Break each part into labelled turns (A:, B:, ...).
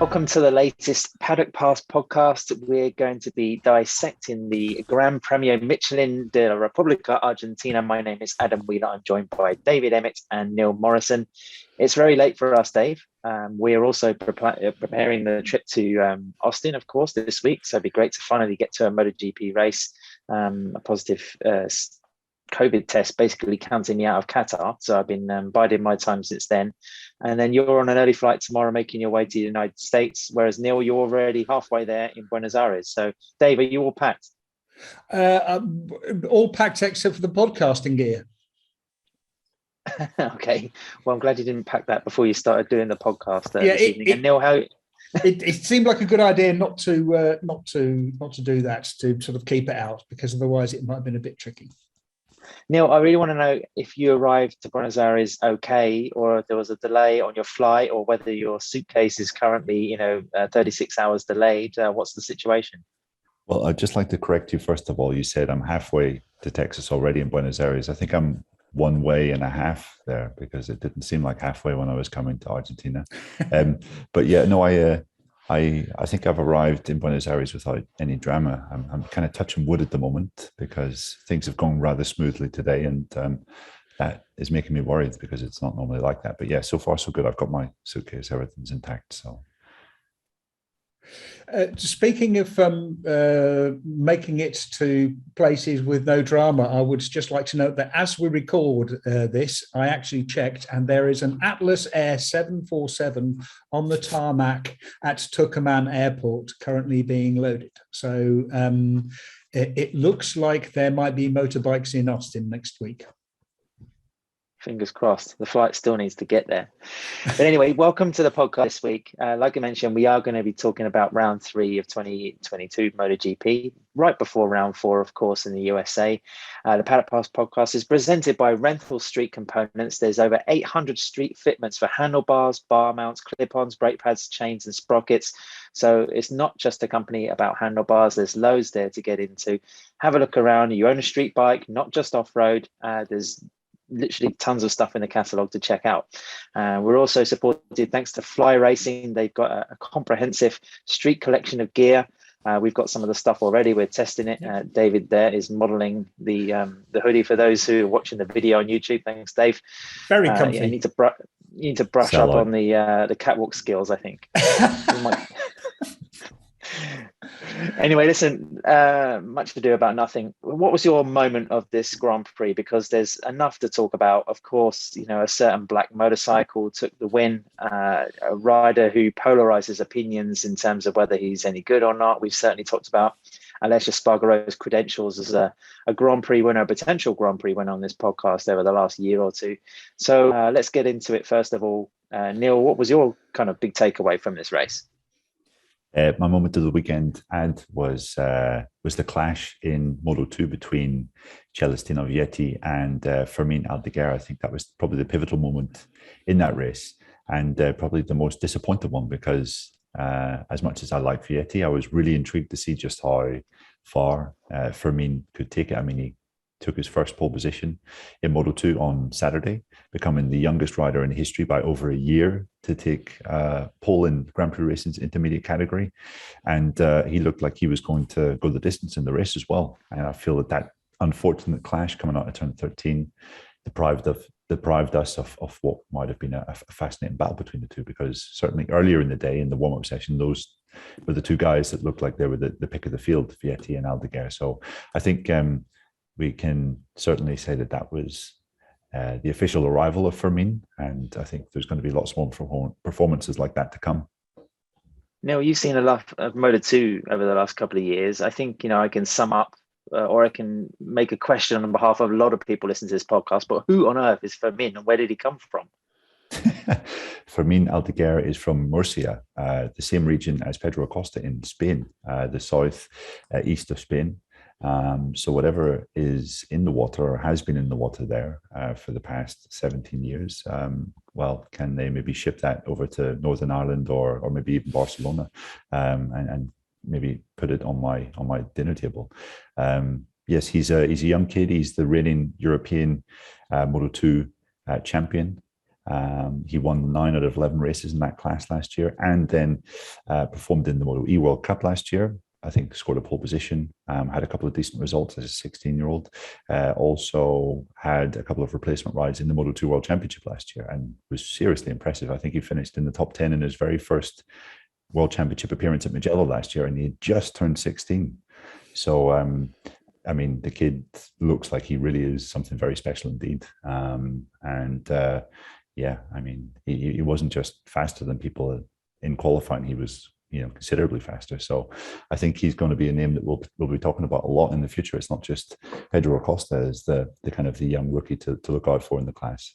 A: Welcome to the latest Paddock Pass podcast. We're going to be dissecting the Gran Premio Michelin de la República Argentina. My name is Adam Wheeler. I'm joined by David Emmett and Neil Morrison. It's very late for us, Dave. We're also preparing the trip to Austin, of course, this week. So it'd be great to finally get to a MotoGP race. A positive COVID test basically counting me out of Qatar. So I've been biding my time since then. And then you're on an early flight tomorrow, making your way to the United States. Whereas Neil, you're already halfway there in Buenos Aires. So Dave, are you all packed?
B: All packed except for the podcasting gear.
A: Okay. Well, I'm glad you didn't pack that before you started doing the podcast this evening. And Neil, how?
B: It seemed like a good idea not to do that, to sort of keep it out, because otherwise it might have been a bit tricky.
A: Neil, I really want to know if you arrived to Buenos Aires okay, or if there was a delay on your flight, or whether your suitcase is currently, 36 hours delayed. What's the situation?
C: Well, I'd just like to correct you. First of all, you said I'm halfway to Texas already in Buenos Aires. I think I'm 1 way and a half there, because it didn't seem like halfway when I was coming to Argentina. But yeah, no, I think I've arrived in Buenos Aires without any drama. I'm kind of touching wood at the moment because things have gone rather smoothly today, and that is making me worried because it's not normally like that. But yeah, so far so good. I've got my suitcase, everything's intact. So.
B: Speaking of making it to places with no drama, I would just like to note that as we record this, I actually checked, and there is an Atlas Air 747 on the tarmac at Tucumán Airport currently being loaded. So it looks like there might be motorbikes in Austin next week.
A: Fingers crossed. The flight still needs to get there. But anyway, welcome to the podcast this week. Like I mentioned, we are going to be talking about round 3 of 2022 MotoGP, right before round 4, of course, in the USA. The Paddock Pass podcast is presented by Rental Street Components. There's over 800 street fitments for handlebars, bar mounts, clip-ons, brake pads, chains, and sprockets. So it's not just a company about handlebars. There's loads there to get into. Have a look around. You own a street bike, not just off-road. There's literally tons of stuff in the catalog to check out. We're also supported thanks to Fly Racing. They've got a comprehensive street collection of gear. We've got some of the stuff already. We're testing it. David there is modeling the hoodie for those who are watching the video on YouTube. Thanks, Dave.
B: Very comfy.
A: You need to brush up on the catwalk skills, I think. Anyway, listen, much ado about nothing. What was your moment of this Grand Prix? Because there's enough to talk about. Of course, a certain black motorcycle took the win, a rider who polarizes opinions in terms of whether he's any good or not. We've certainly talked about Aleix Espargaro's credentials as a Grand Prix winner, a potential Grand Prix winner on this podcast over the last year or two. So let's get into it. First of all, Neil, what was your kind of big takeaway from this race?
C: My moment of the weekend was the clash in Moto2 between Celestino Vietti and Fermin Aldeguer. I think that was probably the pivotal moment in that race, and probably the most disappointing one, because as much as I like Vietti, I was really intrigued to see just how far Fermin could take it. I mean, he took his first pole position in Moto2 on Saturday, becoming the youngest rider in history by over a year to take pole in Grand Prix Racing's intermediate category. And he looked like he was going to go the distance in the race as well. And I feel that unfortunate clash coming out of turn 13 deprived us of what might have been a fascinating battle between the two, because certainly earlier in the day in the warm-up session, those were the two guys that looked like they were the pick of the field, Vietti and Aldeguer. So I think we can certainly say that was the official arrival of Fermin, and I think there's going to be lots more performances like that to come.
A: Neil, you've seen a lot of Moto2 over the last couple of years. I think, I can sum up or I can make a question on behalf of a lot of people listening to this podcast, but who on earth is Fermin and where did he come from?
C: Fermin Aldeguer is from Murcia, the same region as Pedro Acosta in Spain, the south east of Spain. So whatever is in the water or has been in the water there for the past 17 years, can they maybe ship that over to Northern Ireland or maybe even Barcelona, and maybe put it on my dinner table. Yes, he's a young kid. He's the reigning European Moto2 champion. He won 9 out of 11 races in that class last year, and then performed in the Moto E World Cup last year. I think scored a pole position, had a couple of decent results as a 16-year-old. Also had a couple of replacement rides in the Moto2 World Championship last year and was seriously impressive. I think he finished in the top 10 in his very first World Championship appearance at Mugello last year, and he had just turned 16. So, I mean, the kid looks like he really is something very special indeed. Yeah, I mean, he wasn't just faster than people in qualifying. He was, considerably faster. So I think he's going to be a name that we'll be talking about a lot in the future. It's not just Pedro Acosta as the kind of the young rookie to look out for in the class.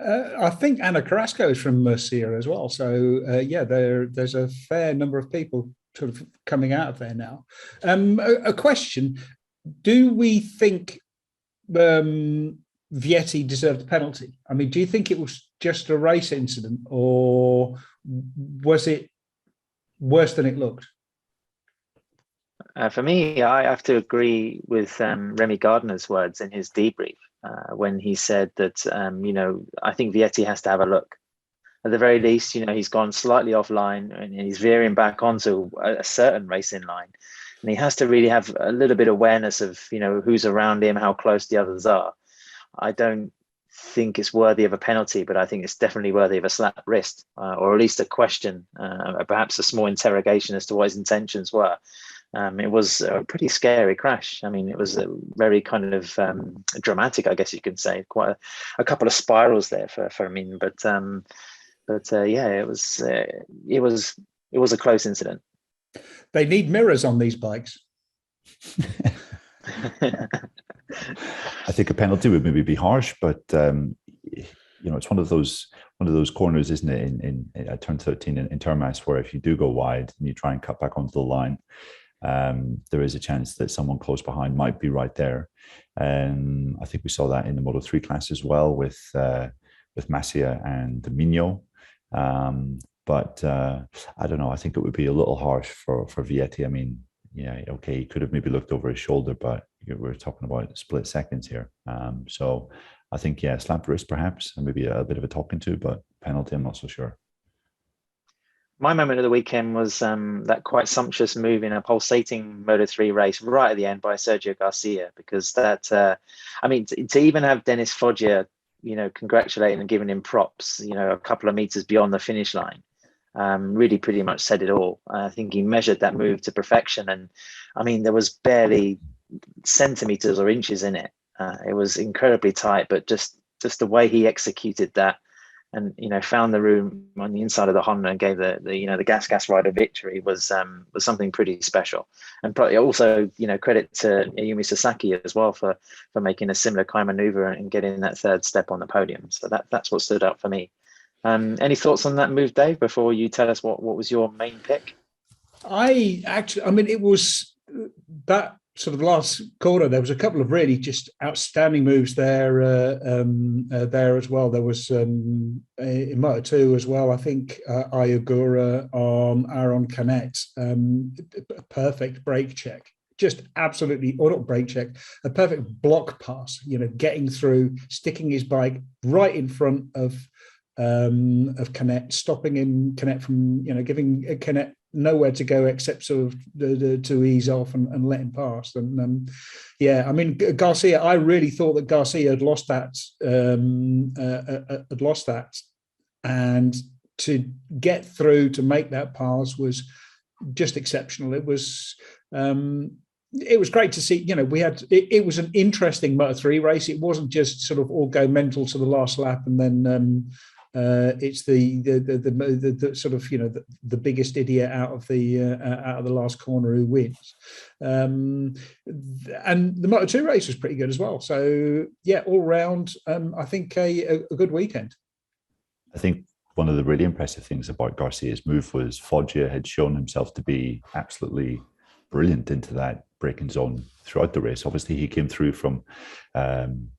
B: I think Ana Carrasco is from Murcia as well. So there's a fair number of people sort of coming out of there now. A question: do we think Vietti deserved a penalty? I mean, do you think it was just a race incident, or was it worse than it looked?
A: For me, I have to agree with Remy Gardner's words in his debrief when he said that, I think Vietti has to have a look. At the very least, he's gone slightly offline and he's veering back onto a certain racing line. And he has to really have a little bit of awareness of, who's around him, how close the others are. I don't think it's worthy of a penalty, but I think it's definitely worthy of a slap wrist, or at least a question, perhaps a small interrogation as to what his intentions were. It was a pretty scary crash. I mean, it was a very kind of dramatic, I guess you can say. Quite a couple of spirals there for me, but yeah, it was a close incident.
B: They need mirrors on these bikes.
C: I think a penalty would maybe be harsh, but it's one of those corners, isn't it, in turn 13 in Termas, where if you do go wide and you try and cut back onto the line, there is a chance that someone close behind might be right there. I think we saw that in the Moto3 class as well with Masia and Mino. But I don't know. I think it would be a little harsh for Vietti. I mean, yeah, okay, he could have maybe looked over his shoulder, but we're talking about split seconds here. So I think, yeah, slap wrist perhaps, and maybe a bit of a talking to, but penalty, I'm not so sure.
A: My moment of the weekend was that quite sumptuous move in a pulsating Moto3 race right at the end by Sergio Garcia, because that, to even have Dennis Foggia, congratulating and giving him props, a couple of meters beyond the finish line, really pretty much said it all. I think he measured that move to perfection. And I mean, there was barely centimeters or inches in it. It was incredibly tight, but just the way he executed that and, found the room on the inside of the Honda and gave the gas rider victory was something pretty special. And probably also, credit to Ayumi Sasaki as well for making a similar kind of maneuver and getting that third step on the podium. So that's what stood out for me. Any thoughts on that move, Dave, before you tell us what was your main pick?
B: It was that sort of last corner. There was a couple of really just outstanding moves there as well. There was in Moto2 as well. I think Ayagura on Aaron Canet, a perfect brake check. Just absolutely, or not brake check, a perfect block pass, getting through, sticking his bike right in front of Canet, stopping Canet from, giving Canet nowhere to go except sort of to ease off and let him pass. And Garcia, I really thought that Garcia had lost that, and to get through to make that pass was just exceptional. It was great to see. It was an interesting Moto3 race. It wasn't just sort of all go mental to the last lap and then it's the sort of the biggest idiot out of the last corner who wins, and the Moto2 race was pretty good as well. So yeah, all round, I think a good weekend.
C: I think one of the really impressive things about Garcia's move was Foggia had shown himself to be absolutely brilliant into that braking zone throughout the race. Obviously, he came through from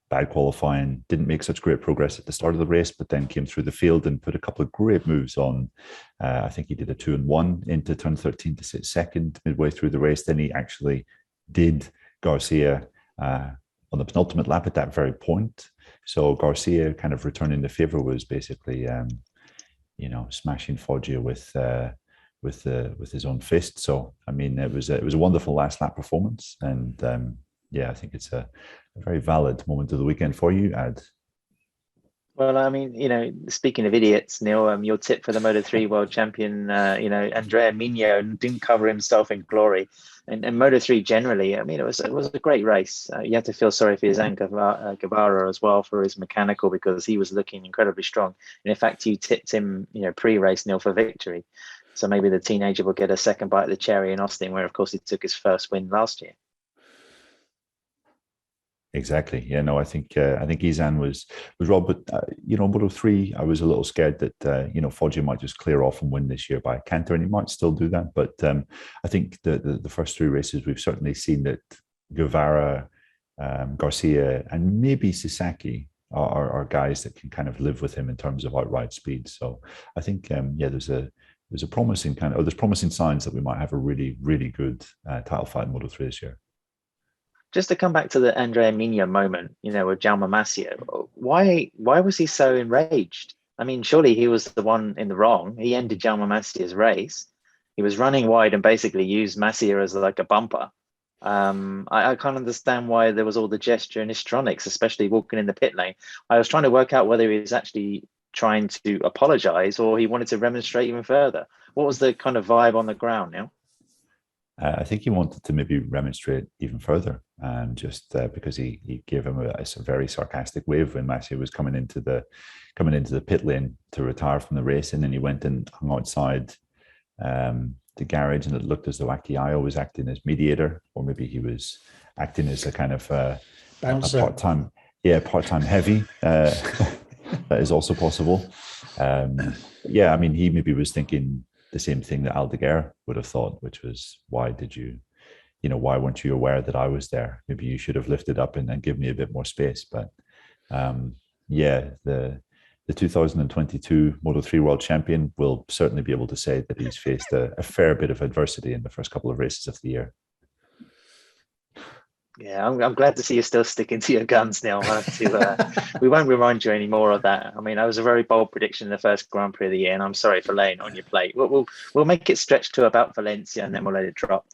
C: bad qualifying, didn't make such great progress at the start of the race, but then came through the field and put a couple of great moves on. I think he did a 2-1 into turn 13 to sit second midway through the race. Then he actually did Garcia on the penultimate lap at that very point. So Garcia kind of returning the favor was basically, smashing Foggia with his own fist. So I mean, it was a wonderful last lap performance, and I think it's a very valid moment of the weekend for you, Ad.
A: Well, I mean, speaking of idiots, Neil, your tip for the Moto3 world champion, Andrea Migno didn't cover himself in glory. And Moto3 generally, I mean, it was a great race. You have to feel sorry for Izan Guevara as well for his mechanical, because he was looking incredibly strong. And in fact, you tipped him, pre-race, Neil, for victory. So maybe the teenager will get a second bite of the cherry in Austin, where, of course, he took his first win last year.
C: Exactly. Yeah, no, I think Izan was robbed, but Moto3, I was a little scared that Foggia might just clear off and win this year by a canter, and he might still do that. But I think the first three races we've certainly seen that Guevara, Garcia, and maybe Sasaki are guys that can kind of live with him in terms of outright speed. So I think there's promising signs that we might have a really, really good title fight in Moto3 this year.
A: Just to come back to the Andrea Migno moment, with Jaume Masia, why was he so enraged? I mean, surely he was the one in the wrong. He ended Jaume Masia's race. He was running wide and basically used Masia as like a bumper. I can't understand why there was all the gesture and histrionics, especially walking in the pit lane. I was trying to work out whether he was actually trying to apologize or he wanted to remonstrate even further. What was the kind of vibe on the ground now?
C: I think he wanted to maybe remonstrate even further, just because he gave him a very sarcastic wave when Masia was coming into the pit lane to retire from the race, and then he went and hung outside the garage, and it looked as though Akiyao was acting as mediator, or maybe he was acting as a kind of a part-time heavy. That is also possible. I mean, he maybe was thinking the same thing that Aldeguer would have thought, which was, why weren't you aware that I was there? Maybe you should have lifted up and give me a bit more space. But the 2022 Moto3 world champion will certainly be able to say that he's faced a fair bit of adversity in the first couple of races of the year.
A: Yeah, I'm glad to see you still sticking to your guns now. We won't remind you any more of that. I mean, that was a very bold prediction in the first Grand Prix of the year, and I'm sorry for laying on your plate. We'll make it stretch to about Valencia, and then we'll let it drop.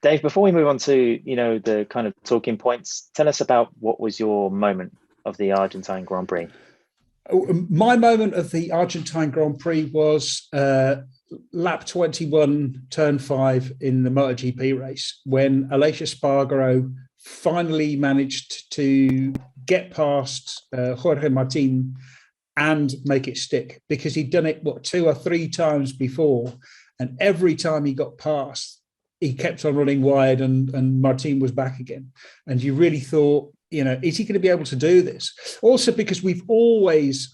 A: Dave, before we move on to the kind of talking points, tell us about what was your moment of the Argentine Grand Prix.
B: My moment of the Argentine Grand Prix was lap 21, turn 5 in the MotoGP race, when Aleix Espargaro finally managed to get past Jorge Martin and make it stick, because he'd done it 2 or 3 times before, and every time he got past, he kept on running wide, and Martin was back again. And you really thought, is he going to be able to do this? Also, because we've always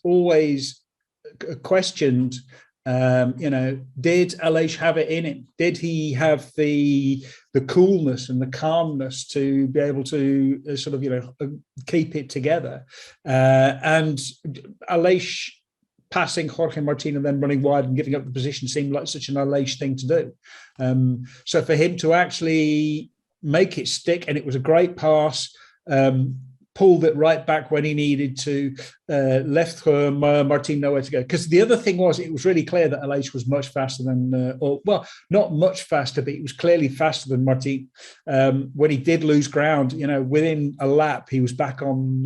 B: questioned, did Aleix have it in him? Did he have the coolness and the calmness to be able to keep it together? And Aleix passing Jorge Martin and then running wide and giving up the position seemed like such an Aleix thing to do. So for him to actually make it stick, and it was a great pass, pulled it right back when he needed to, left Martin nowhere to go. Because the other thing was, it was really clear that Aleix was much faster than, not much faster, but he was clearly faster than Martin. When he did lose ground, within a lap, he was back on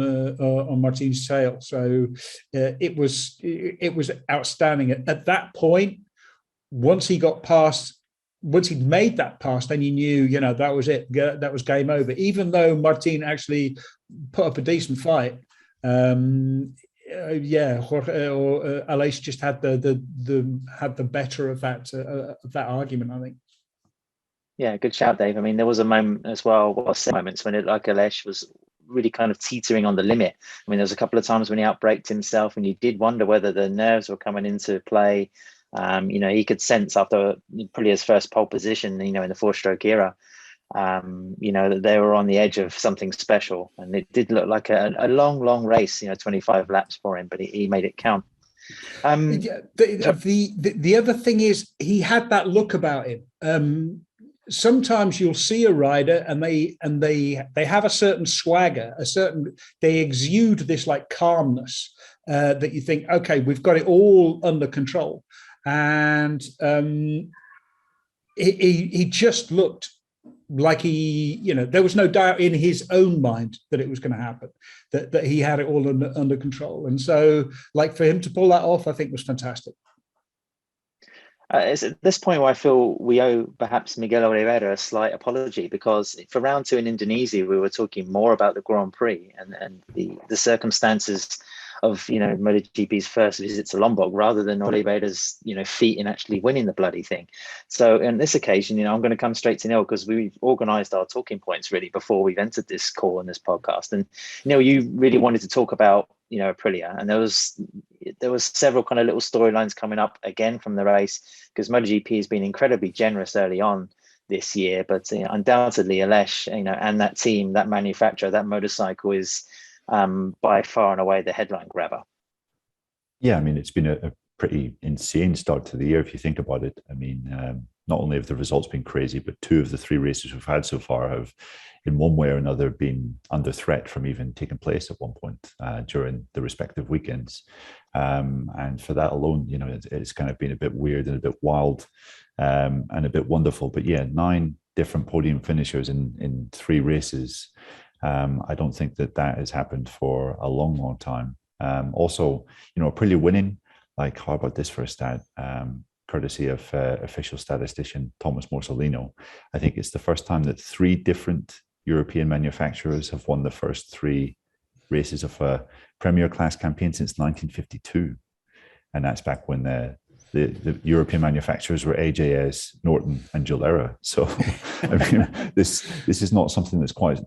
B: Martin's tail. So it was outstanding. At that point, once he'd made that pass, then you knew, that was it. That was game over. Even though Martin actually put up a decent fight, Aleix just had the better of that argument, I think.
A: Yeah, good shout, Dave. I mean, there was a moment as well, moments when Aleix was really kind of teetering on the limit. I mean, there was a couple of times when he outbraked himself, and you did wonder whether the nerves were coming into play. He could sense after Aprilia's first pole position, in the 4-stroke era, that they were on the edge of something special. And it did look like a long race, 25 laps for him, but he made it count.
B: The other thing is, he had that look about him. sometimes you'll see a rider and they have a certain swagger, they exude this like calmness that you think, okay, we've got it all under control. And he just looked like there was no doubt in his own mind that it was going to happen, that he had it all under control. And so, like, for him to pull that off, I think was fantastic.
A: It's at this point where I feel we owe perhaps Miguel Oliveira a slight apology, because for round 2 in Indonesia, we were talking more about the Grand Prix and the circumstances of, MotoGP's first visit to Lombok, rather than Oliveira's, feat in actually winning the bloody thing. So on this occasion, I'm going to come straight to Neil, because we've organised our talking points really before we've entered this call and this podcast. And Neil, you really wanted to talk about, Aprilia, and there was several kind of little storylines coming up again from the race, because MotoGP has been incredibly generous early on this year, but undoubtedly Aleix, and that team, that manufacturer, that motorcycle is by far and away the headline grabber.
C: Yeah, I mean, it's been a pretty insane start to the year if you think about it. I mean, not only have the results been crazy, but 2 of the 3 races we've had so far have, in one way or another, been under threat from even taking place at one point during the respective weekends. And for that alone, it's kind of been a bit weird and a bit wild and a bit wonderful. But yeah, 9 different podium finishers in 3 races. I don't think that has happened for a long, long time. Also, Aprilia winning, like, how about this for a stat? Courtesy of official statistician Thomas Morsolino. I think it's the first time that 3 different European manufacturers have won the first 3 races of a Premier Class campaign since 1952. And that's back when the European manufacturers were AJS, Norton, and Gilera. So, I mean, this is not something is quite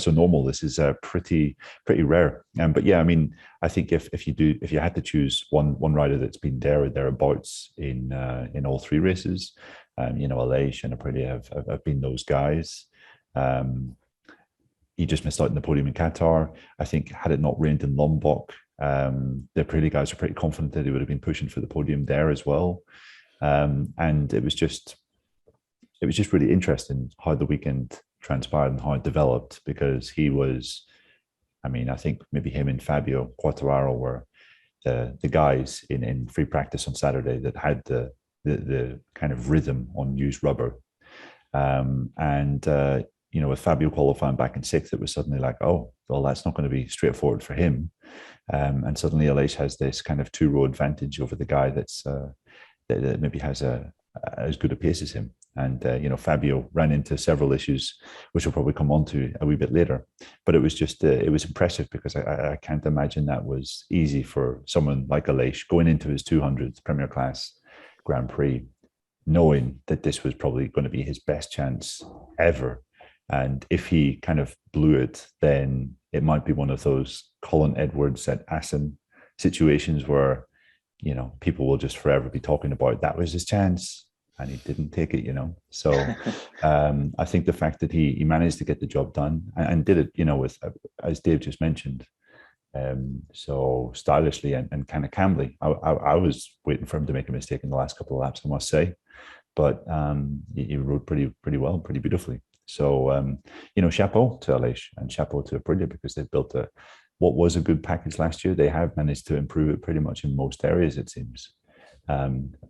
C: so normal. This is pretty rare. But yeah, I mean, I think if you had to choose one rider that's been there or thereabouts in all 3 races, Aleix and Aprilia have been those guys. He just missed out in the podium in Qatar. I think had it not rained in Lombok, the Aprilia guys were pretty confident that he would have been pushing for the podium there as well. And it was just really interesting how the weekend transpired and how it developed, because he was, I mean, I think maybe him and Fabio Quartararo were the guys in free practice on Saturday that had the kind of rhythm on used rubber. With Fabio qualifying back in 6th, it was suddenly like, oh, well, that's not going to be straightforward for him. And suddenly Aleix has this kind of 2-row advantage over the guy that maybe has as good a pace as him. And, Fabio ran into several issues, which we'll probably come on to a wee bit later. But it was just, it was impressive, because I can't imagine that was easy for someone like Aleix going into his 200th Premier Class Grand Prix, knowing that this was probably going to be his best chance ever. And if he kind of blew it, then it might be one of those Colin Edwards at Assen situations where, people will just forever be talking about that was his chance and he didn't take it, So I think the fact that he managed to get the job done and did it, with, as Dave just mentioned, so stylishly and kind of calmly. I was waiting for him to make a mistake in the last couple of laps, I must say, but he rode pretty well, pretty beautifully. So, chapeau to Aleix and chapeau to Aprilia, because they've built what was a good package last year. They have managed to improve it pretty much in most areas, it seems.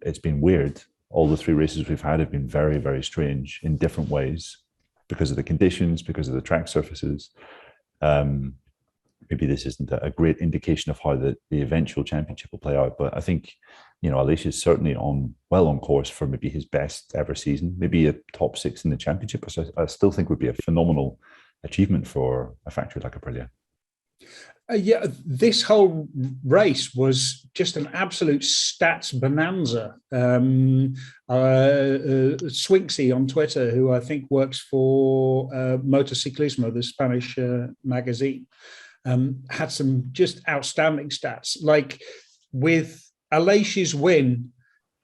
C: It's been weird. All the 3 races we've had have been very, very strange in different ways, because of the conditions, because of the track surfaces. Maybe this isn't a great indication of how the eventual championship will play out, but I think, Aleix is certainly well on course for maybe his best ever season, maybe a top 6 in the championship, which I still think would be a phenomenal achievement for a factory like Aprilia.
B: Yeah, this whole race was just an absolute stats bonanza. Swinksy on Twitter, who I think works for Motociclismo, the Spanish magazine, had some just outstanding stats. Like, with Aleix's win,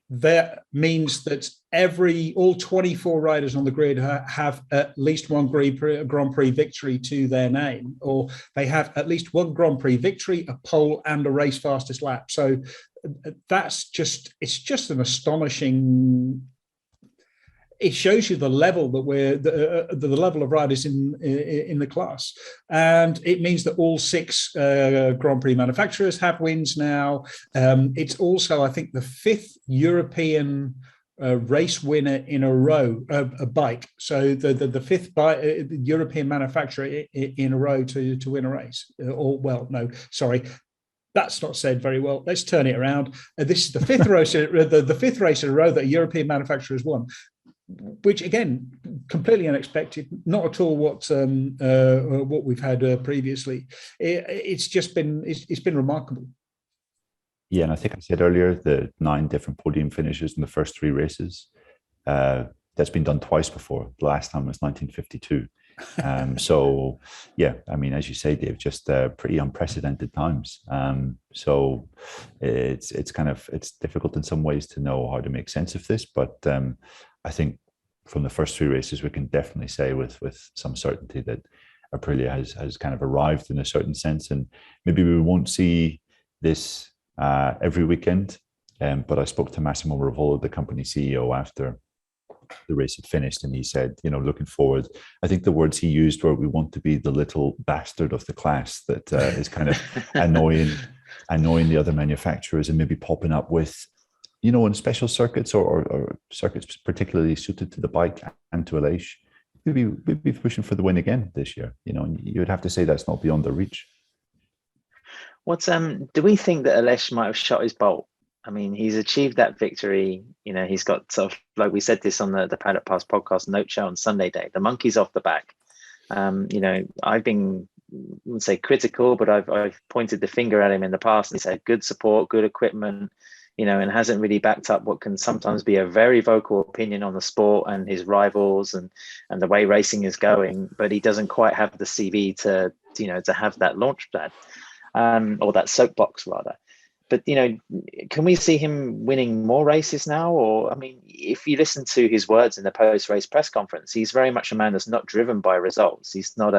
B: that means that all 24 riders on the grid have at least one Grand Prix victory to their name, or they have at least one Grand Prix victory, a pole, and a race fastest lap. So it's just an astonishing. it shows you the level that the level of riders in the class, and it means that all 6 Grand Prix manufacturers have wins now. It's also, I think, the 5th European race winner in a row, a bike. So the 5th European manufacturer in a row to win a race. That's not said very well. Let's turn it around. This is the 5th race, the 5th race in a row that a European manufacturer has won, which again, completely unexpected. Not at all what we've had previously. It's been remarkable.
C: Yeah, and I think I said earlier the 9 different podium finishes in the first 3 races. That's been done twice before. The last time was 1952. So yeah, I mean, as you say, Dave, just pretty unprecedented times. So it's difficult in some ways to know how to make sense of this, but I think from the first 3 races, we can definitely say with some certainty that Aprilia has kind of arrived in a certain sense, and maybe we won't see this every weekend. But I spoke to Massimo Rivolo, the company CEO, after the race had finished, and he said, looking forward, I think the words he used were, we want to be the little bastard of the class that is kind of annoying the other manufacturers and maybe popping up with, in special circuits or circuits particularly suited to the bike and to Aleix, we'd be pushing for the win again this year. And you would have to say that's not beyond their reach.
A: Do we think that Aleix might have shot his bolt? I mean, he's achieved that victory. He's got sort of, like we said this on the Paddock Pass podcast note show on Sunday day, the monkey's off the back. I've been, I wouldn't say critical, but I've pointed the finger at him in the past and said good support, good equipment, and hasn't really backed up what can sometimes be a very vocal opinion on the sport and his rivals and the way racing is going. But he doesn't quite have the CV to have that launch pad, or that soapbox rather. But, can we see him winning more races now? Or, I mean, if you listen to his words in the post-race press conference, he's very much a man that's not driven by results. He's not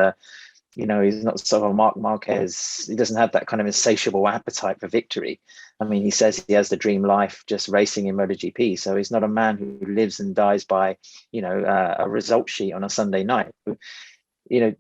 A: he's not sort of Marc Marquez. He doesn't have that kind of insatiable appetite for victory. I mean, he says he has the dream life just racing in MotoGP. So he's not a man who lives and dies by, a result sheet on a Sunday night.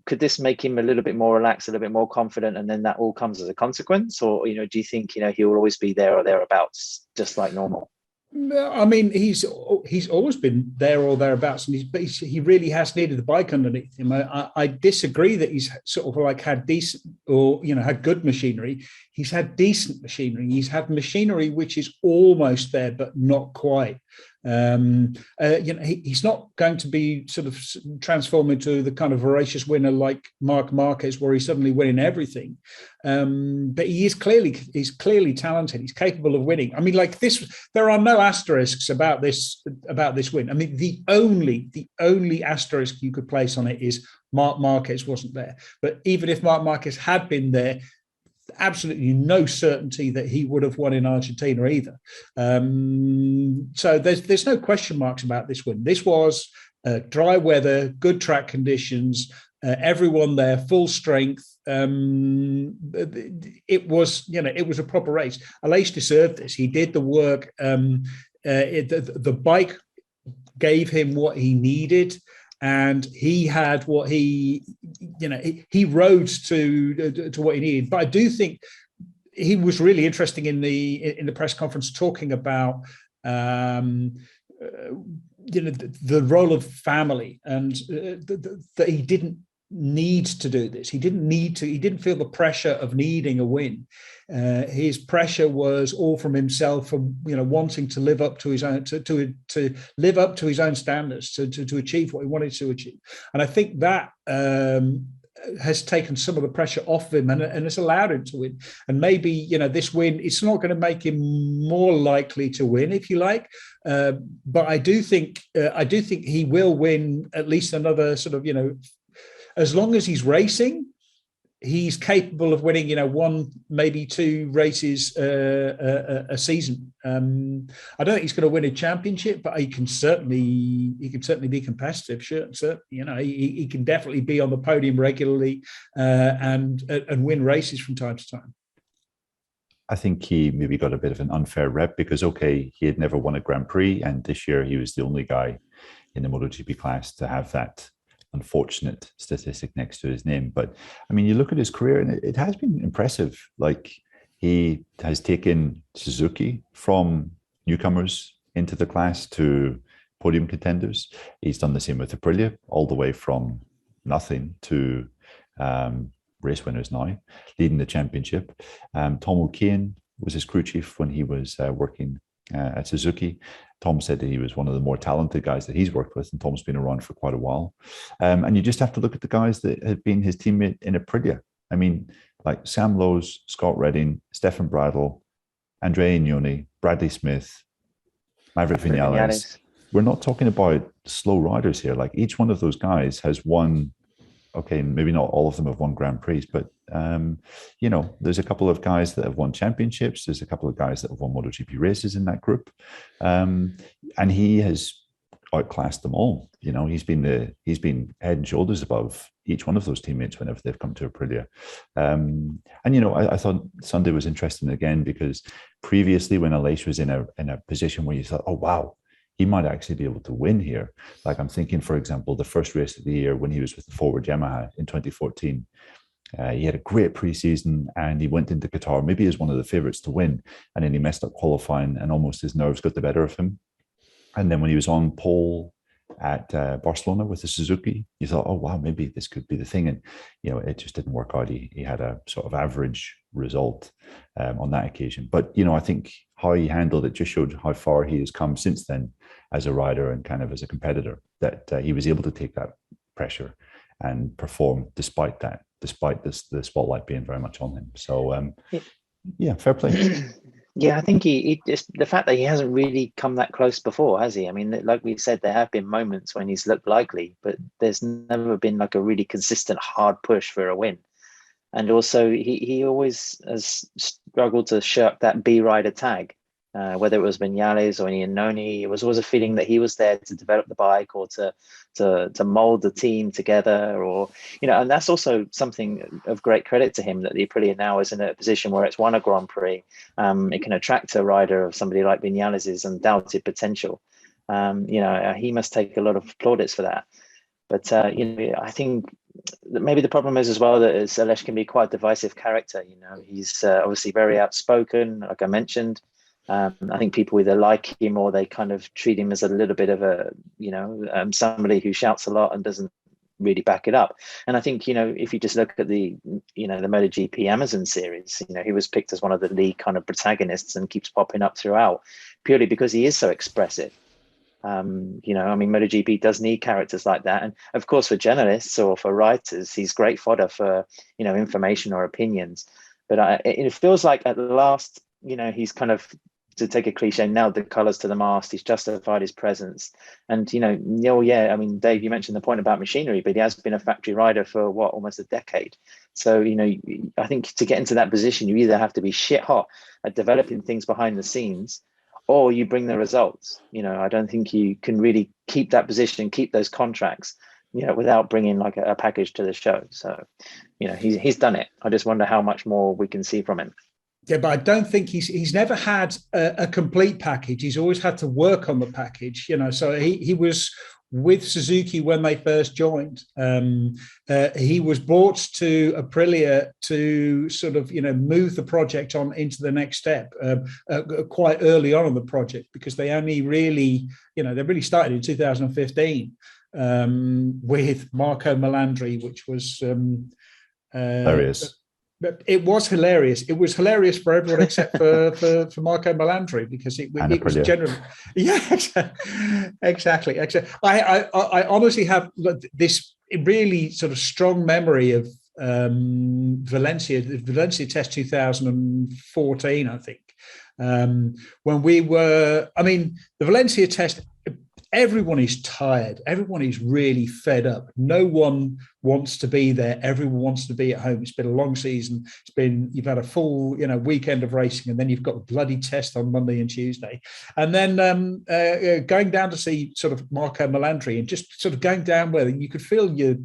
A: Could this make him a little bit more relaxed, a little bit more confident, and then that all comes as a consequence? Or, do you think, he will always be there or thereabouts, just like normal?
B: I mean, he's always been there or thereabouts, and he really has needed the bike underneath him. I disagree that he's sort of like had decent or, had good machinery. He's had decent machinery. He's had machinery which is almost there, but not quite. He's not going to be sort of transformed into the kind of voracious winner like Marc Marquez, where he's suddenly winning everything. But he's clearly talented. He's capable of winning. I mean, like this, there are no asterisks about this win. I mean, the only asterisk you could place on it is Marc Marquez wasn't there. But even if Marc Marquez had been there, absolutely no certainty that he would have won in Argentina either. So there's no question marks about this win. This was dry weather, good track conditions, everyone there, full strength. It was a proper race. Aleix deserved this. He did the work. The bike gave him what he needed. And he had what he rode to what he needed. But I do think he was really interesting in the press conference talking about the role of family and that he didn't need to do this. He didn't feel the pressure of needing a win. His pressure was all from himself, from wanting to live up to his own to live up to his own standards, to achieve what he wanted to achieve. And I think that has taken some of the pressure off him and has allowed him to win. And maybe this win, it's not going to make him more likely to win, if you like. But I do think he will win at least another sort of as long as he's racing, he's capable of winning, one, maybe 2 races a season. I don't think he's going to win a championship, but he can certainly be competitive. Sure, he can definitely be on the podium regularly and win races from time to time.
C: I think he maybe got a bit of an unfair rep because, he had never won a Grand Prix, and this year he was the only guy in the MotoGP class to have that unfortunate statistic next to his name. But I mean, you look at his career and it has been impressive. Like, he has taken Suzuki from newcomers into the class to podium contenders. He's done the same with Aprilia, all the way from nothing to race winners now, leading the championship. Tom O'Kane was his crew chief when he was working at Suzuki. Tom said that he was one of the more talented guys that he's worked with, and Tom's been around for quite a while. And you just have to look at the guys that have been his teammate in Aprilia. I mean, like Sam Lowes, Scott Redding, Stefan Bradl, Andrea Ignoni, Bradley Smith, Maverick Vinales. We're not talking about slow riders here. Like, each one of those guys has won, okay, maybe not all of them have won Grand Prix, but, you know, there's a couple of guys that have won championships. There's a couple of guys that have won MotoGP races in that group. And he has outclassed them all. You know, he's been head and shoulders above each one of those teammates whenever they've come to Aprilia. And, you know, I thought Sunday was interesting again, because previously when Aleix was in a position where you thought, oh, wow, he might actually be able to win here. Like, I'm thinking, for example, the first race of the year when he was with the Forward Yamaha in 2014, he had a great preseason and he went into Qatar, maybe as one of the favorites to win. And then he messed up qualifying and almost his nerves got the better of him. And then when he was on pole at Barcelona with the Suzuki, you thought, oh, wow, maybe this could be the thing. And, you know, it just didn't work out. He had a sort of average result on that occasion. But, you know, I think how he handled it just showed how far he has come since then as a rider and kind of as a competitor, that he was able to take that pressure and perform despite the spotlight being very much on him. So, yeah, fair play.
A: Yeah, I think he just, the fact that he hasn't really come that close before, has he? I mean, like we said, there have been moments when he's looked likely, but there's never been like a really consistent hard push for a win. And also, he always has struggled to shirk that B rider tag, whether it was Vinales or Iannone. It was always a feeling that he was there to develop the bike or to mold the team together, or, you know, and that's also something of great credit to him, that the Aprilia now is in a position where it's won a Grand Prix. It can attract a rider of somebody like Vinales' undoubted potential. You know, he must take a lot of plaudits for that. But, you know, I think maybe the problem is as well that Aleix can be quite a divisive character. You know, he's obviously very outspoken, like I mentioned. I think people either like him or they kind of treat him as a little bit of a, you know, somebody who shouts a lot and doesn't really back it up. And I think, you know, if you just look at the, you know, the MotoGP Amazon series, you know, he was picked as one of the lead kind of protagonists and keeps popping up throughout, purely because he is so expressive. You know, I mean, MotoGP does need characters like that. And of course, for journalists or for writers, he's great fodder for, you know, information or opinions. But it feels like at last, you know, he's kind of, to take a cliche, nailed the colours to the mast. He's justified his presence. And, you know, yeah, I mean, Dave, you mentioned the point about machinery, but he has been a factory rider for what, almost a decade. So, you know, I think to get into that position, you either have to be shit hot at developing things behind the scenes, or you bring the results. You know, I don't think you can really keep that position, keep those contracts, you know, without bringing like a package to the show. So, you know, he's done it. I just wonder how much more we can see from him.
B: Yeah, but I don't think he's never had a complete package. He's always had to work on the package, you know. So he was with Suzuki when they first joined. He was brought to Aprilia to sort of, you know, move the project on into the next step quite early on in the project, because they only really, you know, they really started in 2015 with Marco Melandri, which was
C: hilarious.
B: It was hilarious. It was hilarious for everyone except for Marco Melandri, because it was generally, yeah, exactly. I honestly have this really sort of strong memory of Valencia, the Valencia Test 2014, I think, when we were. I mean, the Valencia Test. Everyone is tired. Everyone is really fed up. No one wants to be there. Everyone wants to be at home. It's been a long season. You've had a full, you know, weekend of racing, and then you've got a bloody test on Monday and Tuesday, and then going down to see sort of Marco Melandri, and just sort of going down where you could feel you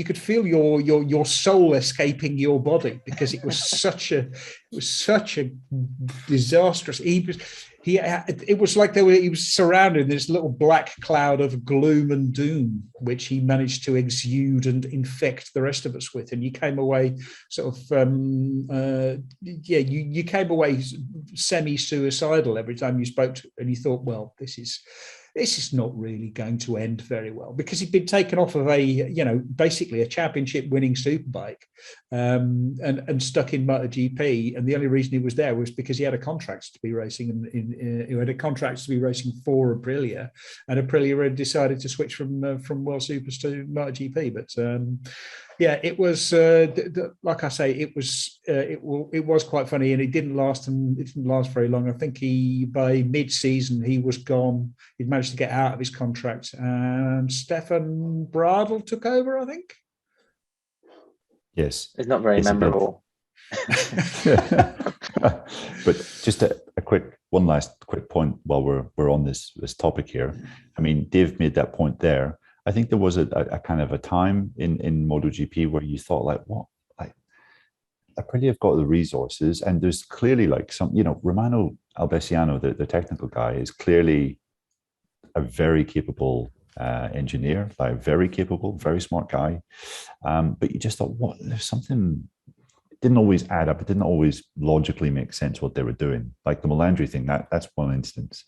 B: could feel your soul escaping your body, because it was such a disastrous. it was like he was surrounded in this little black cloud of gloom and doom, which he managed to exude and infect the rest of us with. And you came away sort of, you came away semi-suicidal every time you spoke to him, and you thought, well, this is not really going to end very well, because he'd been taken off of basically a championship winning superbike and stuck in MotoGP. And the only reason he was there was because he had a contract to be racing he had a contract to be racing for Aprilia, and Aprilia had decided to switch from World Supers to MotoGP. But it was like I say, it was quite funny, and it didn't last very long. I think by mid-season he was gone. He'd managed to get out of his contract, and Stefan Bradl took over, I think.
C: Yes,
A: it's not very memorable.
C: But just one last quick point while we're on this topic here. I mean, Dave made that point there. I think there was a kind of a time in MotoGP where you thought, like, what, like, Aprilia have got the resources, and there's clearly like some, Romano Albesiano, the technical guy, is clearly a very capable engineer, like very capable, very smart guy. But you just thought, what? There's something. It didn't always add up. It didn't always logically make sense what they were doing. Like the Melandri thing, that's one instance.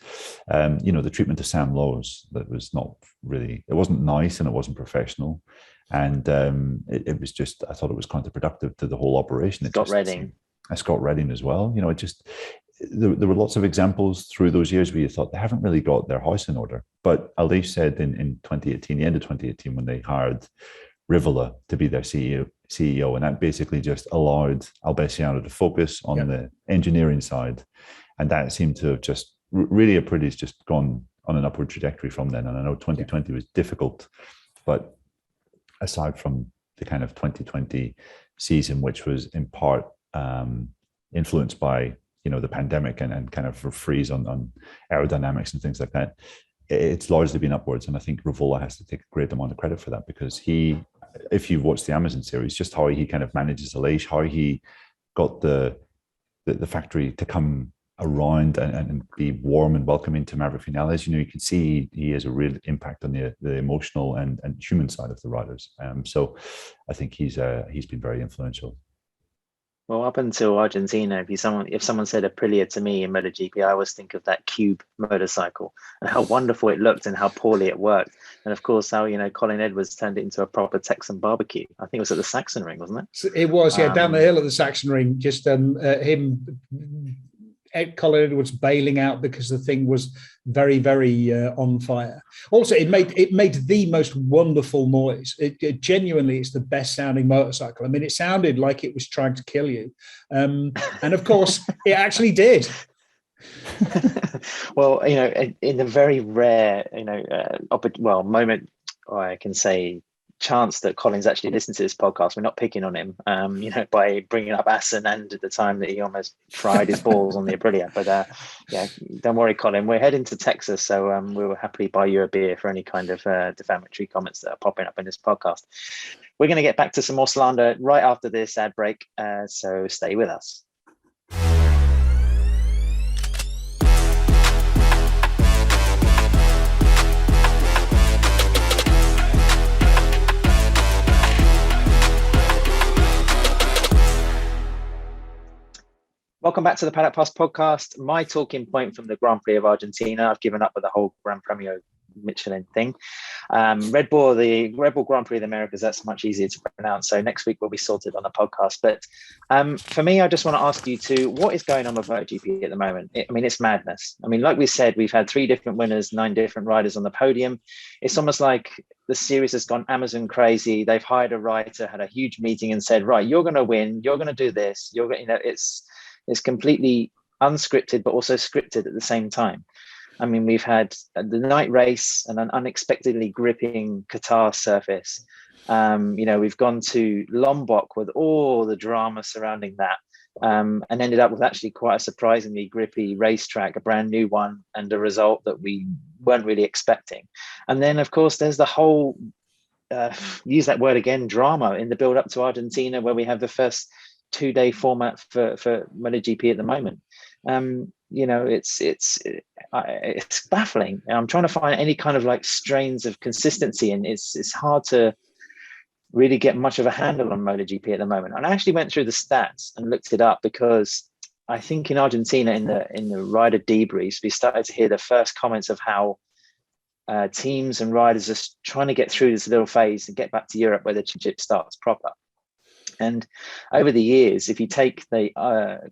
C: The treatment of Sam Lowe's, that was not really. It wasn't nice, and it wasn't professional. And it was just. I thought it was counterproductive to the whole operation.
A: Scott Redding
C: as well. There were lots of examples through those years where you thought they haven't really got their house in order. But Aleix said in 2018, the end of 2018, when they hired Rivola to be their CEO, and that basically just allowed Albesiano to focus on the engineering side. And that seemed to have just really, Aprilia's just gone on an upward trajectory from then. And I know 2020 was difficult, but aside from the kind of 2020 season, which was in part influenced by the pandemic and kind of a freeze on aerodynamics and things like that, it's largely been upwards. And I think Rivola has to take a great amount of credit for that, because if you've watched the Amazon series, just how he kind of manages Aleix, how he got the factory to come around and be warm and welcoming to Maverick Vinales. You can see he has a real impact on the emotional and human side of the riders. So I think he's been very influential.
A: Well, up until Argentina, if someone said Aprilia to me in MotoGP, I always think of that Cube motorcycle and how wonderful it looked and how poorly it worked. And of course, how Colin Edwards turned it into a proper Texan barbecue. I think it was at the Saxon Ring, wasn't it?
B: It was, down the hill at the Saxon Ring. Just Colin Edwards bailing out because the thing was very, very on fire. Also, it made the most wonderful noise. It genuinely, it's the best sounding motorcycle. I mean, it sounded like it was trying to kill you, and of course, it actually did.
A: Well, in a very rare, moment, or I can say, chance that Colin's actually listened to this podcast. We're not picking on him, by bringing up Assen and at the time that he almost fried his balls on the Aprilia. But don't worry, Colin. We're heading to Texas, so we will happily buy you a beer for any kind of defamatory comments that are popping up in this podcast. We're going to get back to some more slander right after this ad break, so stay with us. Welcome back to the Paddock Plus podcast. My talking point from the Grand Prix of Argentina. I've given up with the whole Gran Premio Michelin thing. Red Bull Grand Prix of the Americas, that's much easier to pronounce. So next week we'll be sorted on the podcast. But for me, I just want to ask you what is going on with MotoGP at the moment? It's madness. Like we said, we've had 3 different winners, 9 different riders on the podium. It's almost like the series has gone Amazon crazy. They've hired a writer, had a huge meeting and said, right, you're going to win. You're going to do this. It's completely unscripted, but also scripted at the same time. We've had the night race and an unexpectedly gripping Qatar surface. We've gone to Lombok with all the drama surrounding that, and ended up with actually quite a surprisingly grippy racetrack, a brand new one, and a result that we weren't really expecting. And then, of course, there's the whole, use that word again, drama in the build up to Argentina, where we have the first 2-day format for MotoGP at the moment. it's baffling. I'm trying to find any kind of like strains of consistency, and it's hard to really get much of a handle on MotoGP at the moment. And I actually went through the stats and looked it up, because I think in Argentina, in the rider debriefs, we started to hear the first comments of how teams and riders are trying to get through this little phase and get back to Europe where the championship starts proper. And over the years, if you take the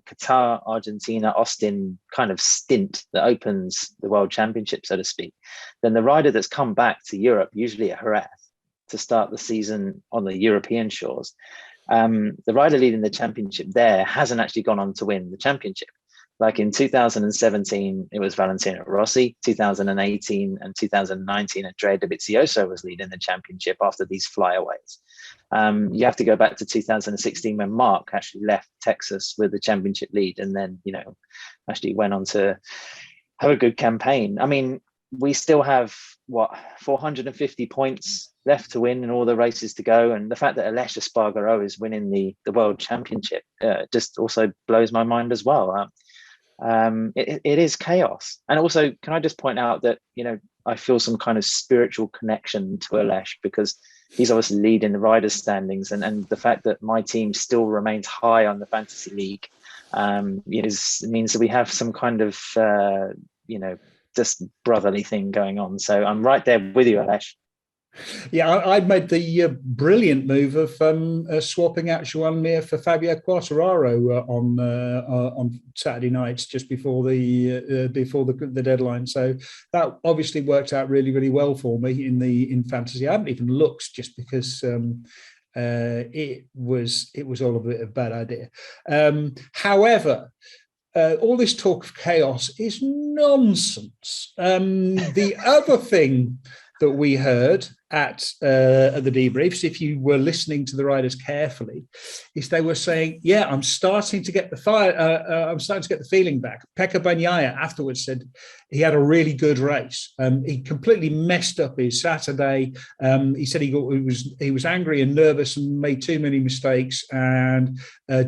A: Qatar, Argentina, Austin kind of stint that opens the World Championship, so to speak, then the rider that's come back to Europe, usually at Jerez, to start the season on the European shores, the rider leading the championship there hasn't actually gone on to win the championship. Like in 2017, it was Valentino Rossi. 2018 and 2019, Andrea Dovizioso was leading the championship after these flyaways. You have to go back to 2016 when Mark actually left Texas with the championship lead, and then, actually went on to have a good campaign. I mean, we still have 450 points left to win and all the races to go. And the fact that Aleix Espargaro is winning the World Championship just also blows my mind as well. It is chaos. And also, can I just point out that, I feel some kind of spiritual connection to Aleix, because he's obviously leading the riders' standings, and the fact that my team still remains high on the fantasy league means that we have some kind of, just brotherly thing going on. So I'm right there with you, Aleix.
B: Yeah, I made the brilliant move of swapping out Joan Mir for Fabio Quartararo on Saturday nights just before the deadline. So that obviously worked out really, really well for me in fantasy. I haven't even looked, just because it was all a bit of a bad idea. However, all this talk of chaos is nonsense. The other thing that we heard at the debriefs, if you were listening to the riders carefully, is they were saying, "Yeah, I'm starting to get the fire. I'm starting to get the feeling back." Pecco Bagnaia afterwards said he had a really good race. He completely messed up his Saturday. He said he was angry and nervous and made too many mistakes, and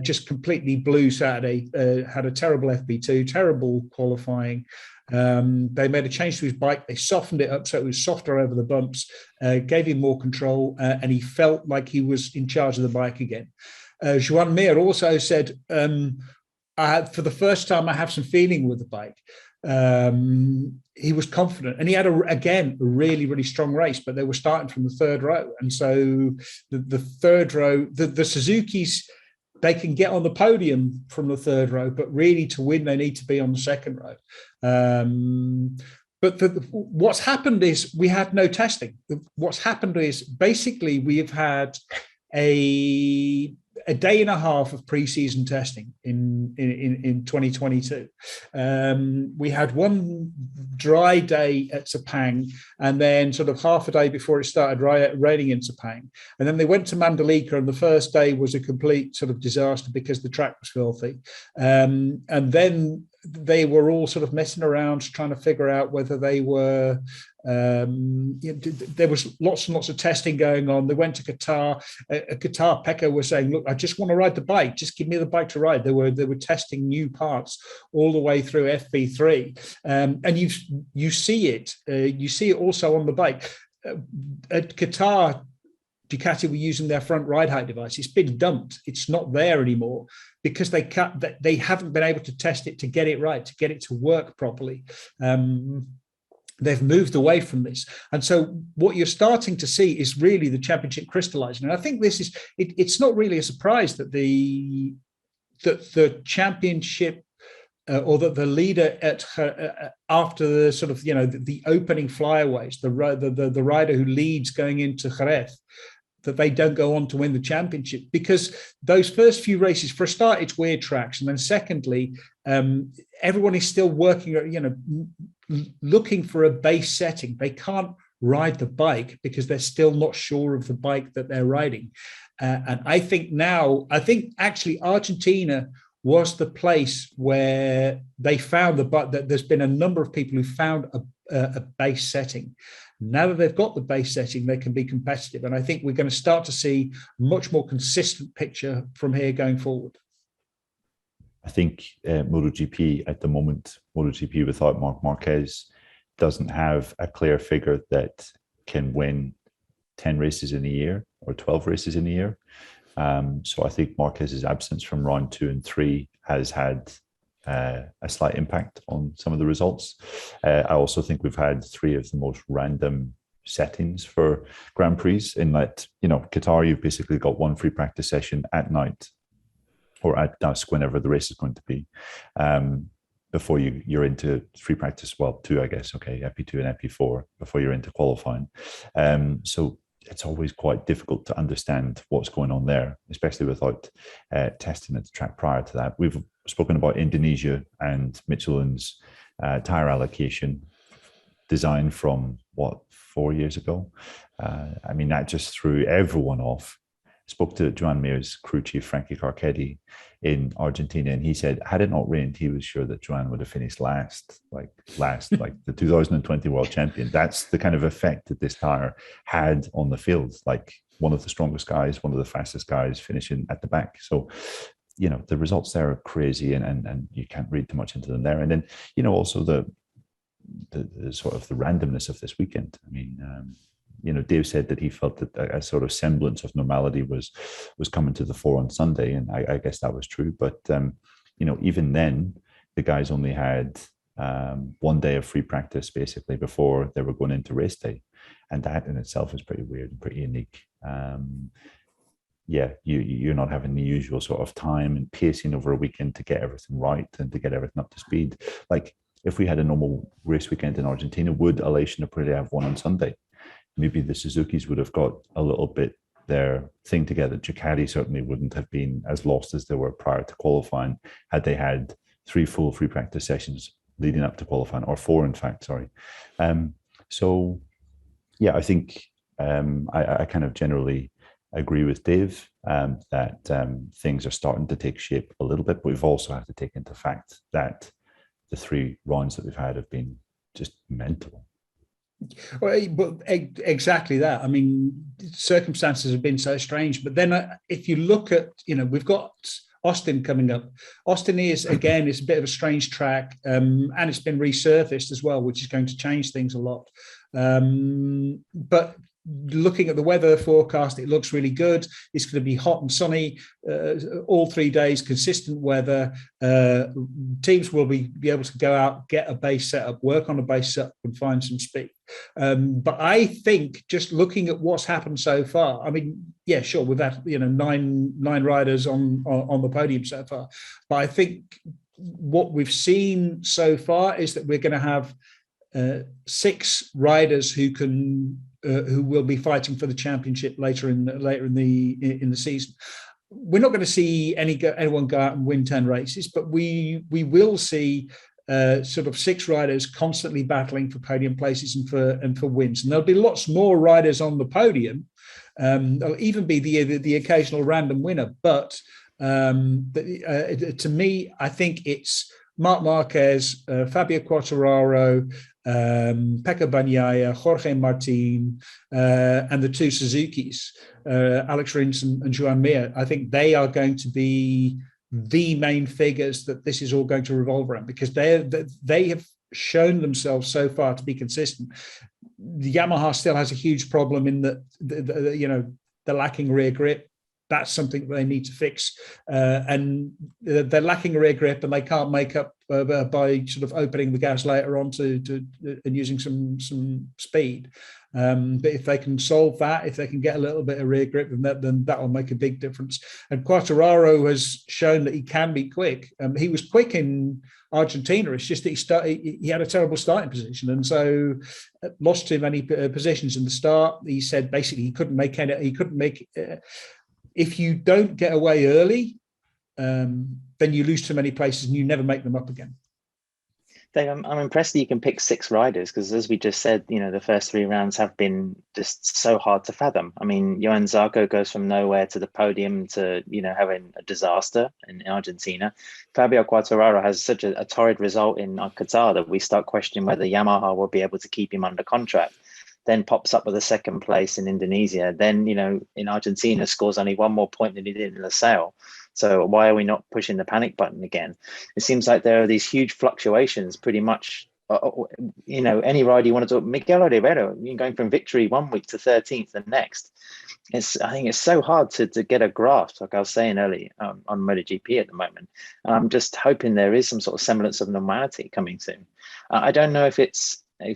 B: just completely blew Saturday. Had a terrible FP2, terrible qualifying. They made a change to his bike. They softened it up so it was softer over the bumps, gave him more control, and he felt like he was in charge of the bike again. Joan Mir also said, for the first time, I have some feeling with the bike. He was confident, and he had a really, really strong race, but they were starting from the third row. And so the third row, the Suzuki's, they can get on the podium from the third row, but really to win, they need to be on the second row. But what's happened is we had no testing. What's happened is basically we've had a day and a half of pre-season testing in 2022. We had one dry day at Sepang, and then sort of half a day before it started raining in Sepang. And then they went to Mandalika, and the first day was a complete sort of disaster because the track was filthy. And then they were all sort of messing around trying to figure out whether they were there was lots and lots of testing going on. They went to Qatar. Qatar, Pecco was saying, "Look, I just want to ride the bike. Just give me the bike to ride." They were testing new parts all the way through FP3, and you see it. You see it also on the bike. At Qatar, Ducati were using their front ride height device. It's been dumped. It's not there anymore because they haven't been able to test it to get it right, to get it to work properly. They've moved away from this. And so what you're starting to see is really the championship crystallizing. And I think this is, it's not really a surprise that the championship or that the leader at after the sort of, the opening flyaways, the rider who leads going into Jerez, that they don't go on to win the championship, because those first few races, for a start, it's weird tracks. And then secondly, everyone is still working, looking for a base setting. They can't ride the bike because they're still not sure of the bike that they're riding. And I think actually Argentina was the place where they found that there's been a number of people who found a base setting. Now that they've got the base setting, they can be competitive. And I think we're going to start to see a much more consistent picture from here going forward.
C: think MotoGP at the moment, MotoGP without Marc Marquez doesn't have a clear figure that can win 10 races in a year or 12 races in a year. So I think Marquez's absence from round 2 and 3 has had a slight impact on some of the results. I also think we've had 3 of the most random settings for Grand Prix, in that, Qatar, you've basically got 1 free practice session at night or at dusk, whenever the race is going to be, before you're into free practice. Well, 2, I guess. Okay, FP2 and FP4 before you're into qualifying. So it's always quite difficult to understand what's going on there, especially without testing at the track prior to that. We've spoken about Indonesia and Michelin's tyre allocation design from 4 years ago. That just threw everyone off. Spoke to Joan Mir's crew chief, Frankie Carcetti, in Argentina, and he said, had it not rained, he was sure that Joan would have finished last, like the 2020 world champion. That's the kind of effect that this tyre had on the field. Like, one of the strongest guys, one of the fastest guys finishing at the back. So, the results there are crazy, and you can't read too much into them there. And then, also the sort of the randomness of this weekend. Dave said that he felt that a sort of semblance of normality was coming to the fore on Sunday, and I guess that was true. But even then, the guys only had 1 day of free practice basically before they were going into race day, and that in itself is pretty weird and pretty unique. You're not having the usual sort of time and pacing over a weekend to get everything right and to get everything up to speed. Like, if we had a normal race weekend in Argentina, would Aleix and Aprilia have won on Sunday? Maybe the Suzukis would have got a little bit their thing together. Ducati certainly wouldn't have been as lost as they were prior to qualifying had they had 3 full free practice sessions leading up to qualifying, or 4, in fact, sorry. I think I kind of generally agree with Dave that things are starting to take shape a little bit, but we've also have to take into fact that the 3 rounds that we've had have been just mental.
B: Well, but exactly that. Circumstances have been so strange. But then if you look at, we've got Austin coming up. Austin is a bit of a strange track, and it's been resurfaced as well, which is going to change things a lot. But looking at the weather forecast, it looks really good. It's going to be hot and sunny all 3 days, consistent weather. Teams will be able to go out, get a base setup, work on a base setup, and find some speed. But I think, just looking at what's happened so far, sure, we've had 9 riders on the podium so far, but I think what we've seen so far is that we're going to have 6 riders who will be fighting for the championship later in the season. We're not going to see anyone go out and win 10 races, but we will see sort of 6 riders constantly battling for podium places and for wins. And there'll be lots more riders on the podium. There'll even be the occasional random winner. But to me, I think it's Marc Marquez, Fabio Quartararo, Pecco Bagnaia, Jorge Martin, and the 2 Suzukis, Alex Rins and Joan Mir. I think they are going to be the main figures that this is all going to revolve around, because they have shown themselves so far to be consistent. The Yamaha still has a huge problem in that the lacking rear grip. That's something they need to fix, and they're lacking rear grip, and they can't make up by sort of opening the gas later on and using some speed. But if they can solve that, if they can get a little bit of rear grip, then that will make a big difference. And Quartararo has shown that he can be quick. He was quick in Argentina. It's just that he had a terrible starting position, and so lost too many positions in the start. He said basically he couldn't make if you don't get away early, then you lose too many places and you never make them up again.
A: Dave, I'm impressed that you can pick 6 riders, because as we just said, the first 3 rounds have been just so hard to fathom. Johann Zarco goes from nowhere to the podium to, having a disaster in Argentina. Fabio Quartararo has such a torrid result in Qatar that we start questioning whether Yamaha will be able to keep him under contract. Then pops up with a 2nd place in Indonesia. Then, in Argentina, scores only 1 more point than he did in Losail. So why are we not pushing the panic button again? It seems like there are these huge fluctuations pretty much. Any rider you want to talk, Miguel Oliveira, going from victory one week to 13th the next. I think it's so hard to get a grasp, like I was saying earlier, on MotoGP at the moment. And I'm just hoping there is some sort of semblance of normality coming soon. I don't know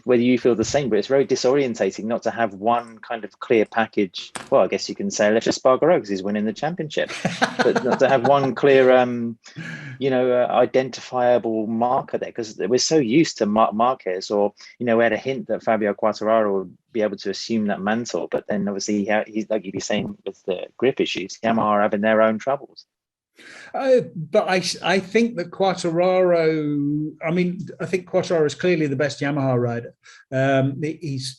A: whether you feel the same, but it's very disorientating not to have one kind of clear package. Well, I guess you can say Aleix Espargaro because he's winning the championship, but not to have one clear, identifiable marker there, because we're so used to Marquez, or we had a hint that Fabio Quartararo would be able to assume that mantle, but then obviously he's like you'd be saying with the grip issues, Yamaha are having their own troubles.
B: But I think that Quartararo, I think Quartararo is clearly the best Yamaha rider.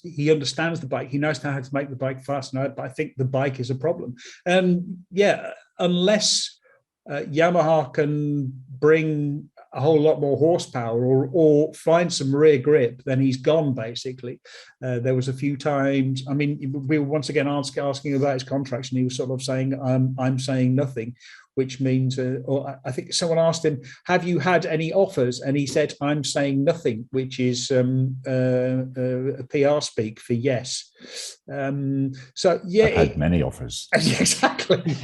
B: He understands the bike. He knows how to make the bike fast. But I think the bike is a problem. Unless Yamaha can bring a whole lot more horsepower or find some rear grip, then he's gone, basically. There was a few times, we were once again asking about his contracts, and he was sort of saying, I'm saying nothing, which means, or I think someone asked him, have you had any offers? And he said, I'm saying nothing, which is a PR speak for yes. So yeah.
C: I've had many offers.
B: Exactly.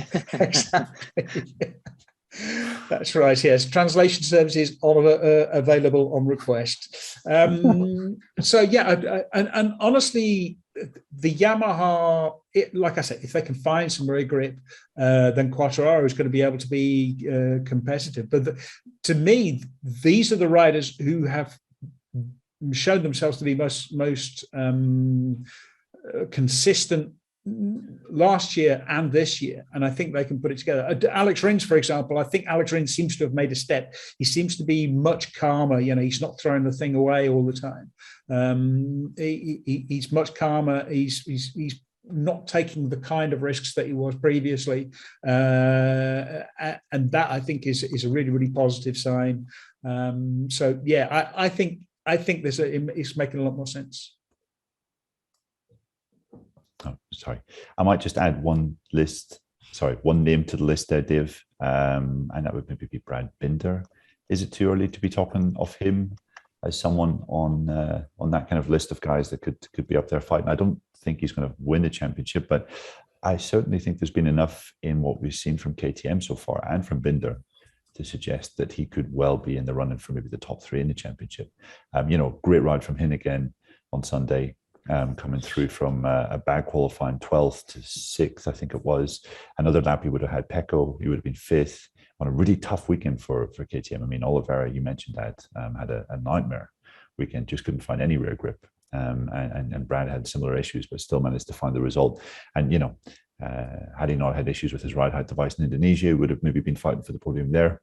B: That's right. Yes, translation services available on request. So yeah, and honestly, the Yamaha, like I said, if they can find some rear grip, then Quartararo is going to be able to be competitive. But to me, these are the riders who have shown themselves to be most consistent last year and this year, and I think they can put it together. Alex Rins, for example, I think Alex Rins seems to have made a step. He seems to be much calmer. He's not throwing the thing away all the time. He's much calmer. He's not taking the kind of risks that he was previously, and that I think is a really, really positive sign. So yeah, I think it's making a lot more sense.
C: Oh, sorry. I might just add one name to the list there, Dave, and that would maybe be Brad Binder. Is it too early to be talking of him as someone on that kind of list of guys that could be up there fighting? I don't think he's going to win the championship, but I certainly think there's been enough in what we've seen from KTM so far and from Binder to suggest that he could well be in the running for maybe the top three in the championship. Great ride from him again on Sunday. Coming through from a bad qualifying 12th to 6th, I think it was. Another lap he would have had Pecco, he would have been 5th on a really tough weekend for KTM. Oliveira, you mentioned that, had a nightmare weekend, just couldn't find any rear grip. And Brad had similar issues, but still managed to find the result. And, had he not had issues with his ride height device in Indonesia, he would have maybe been fighting for the podium there.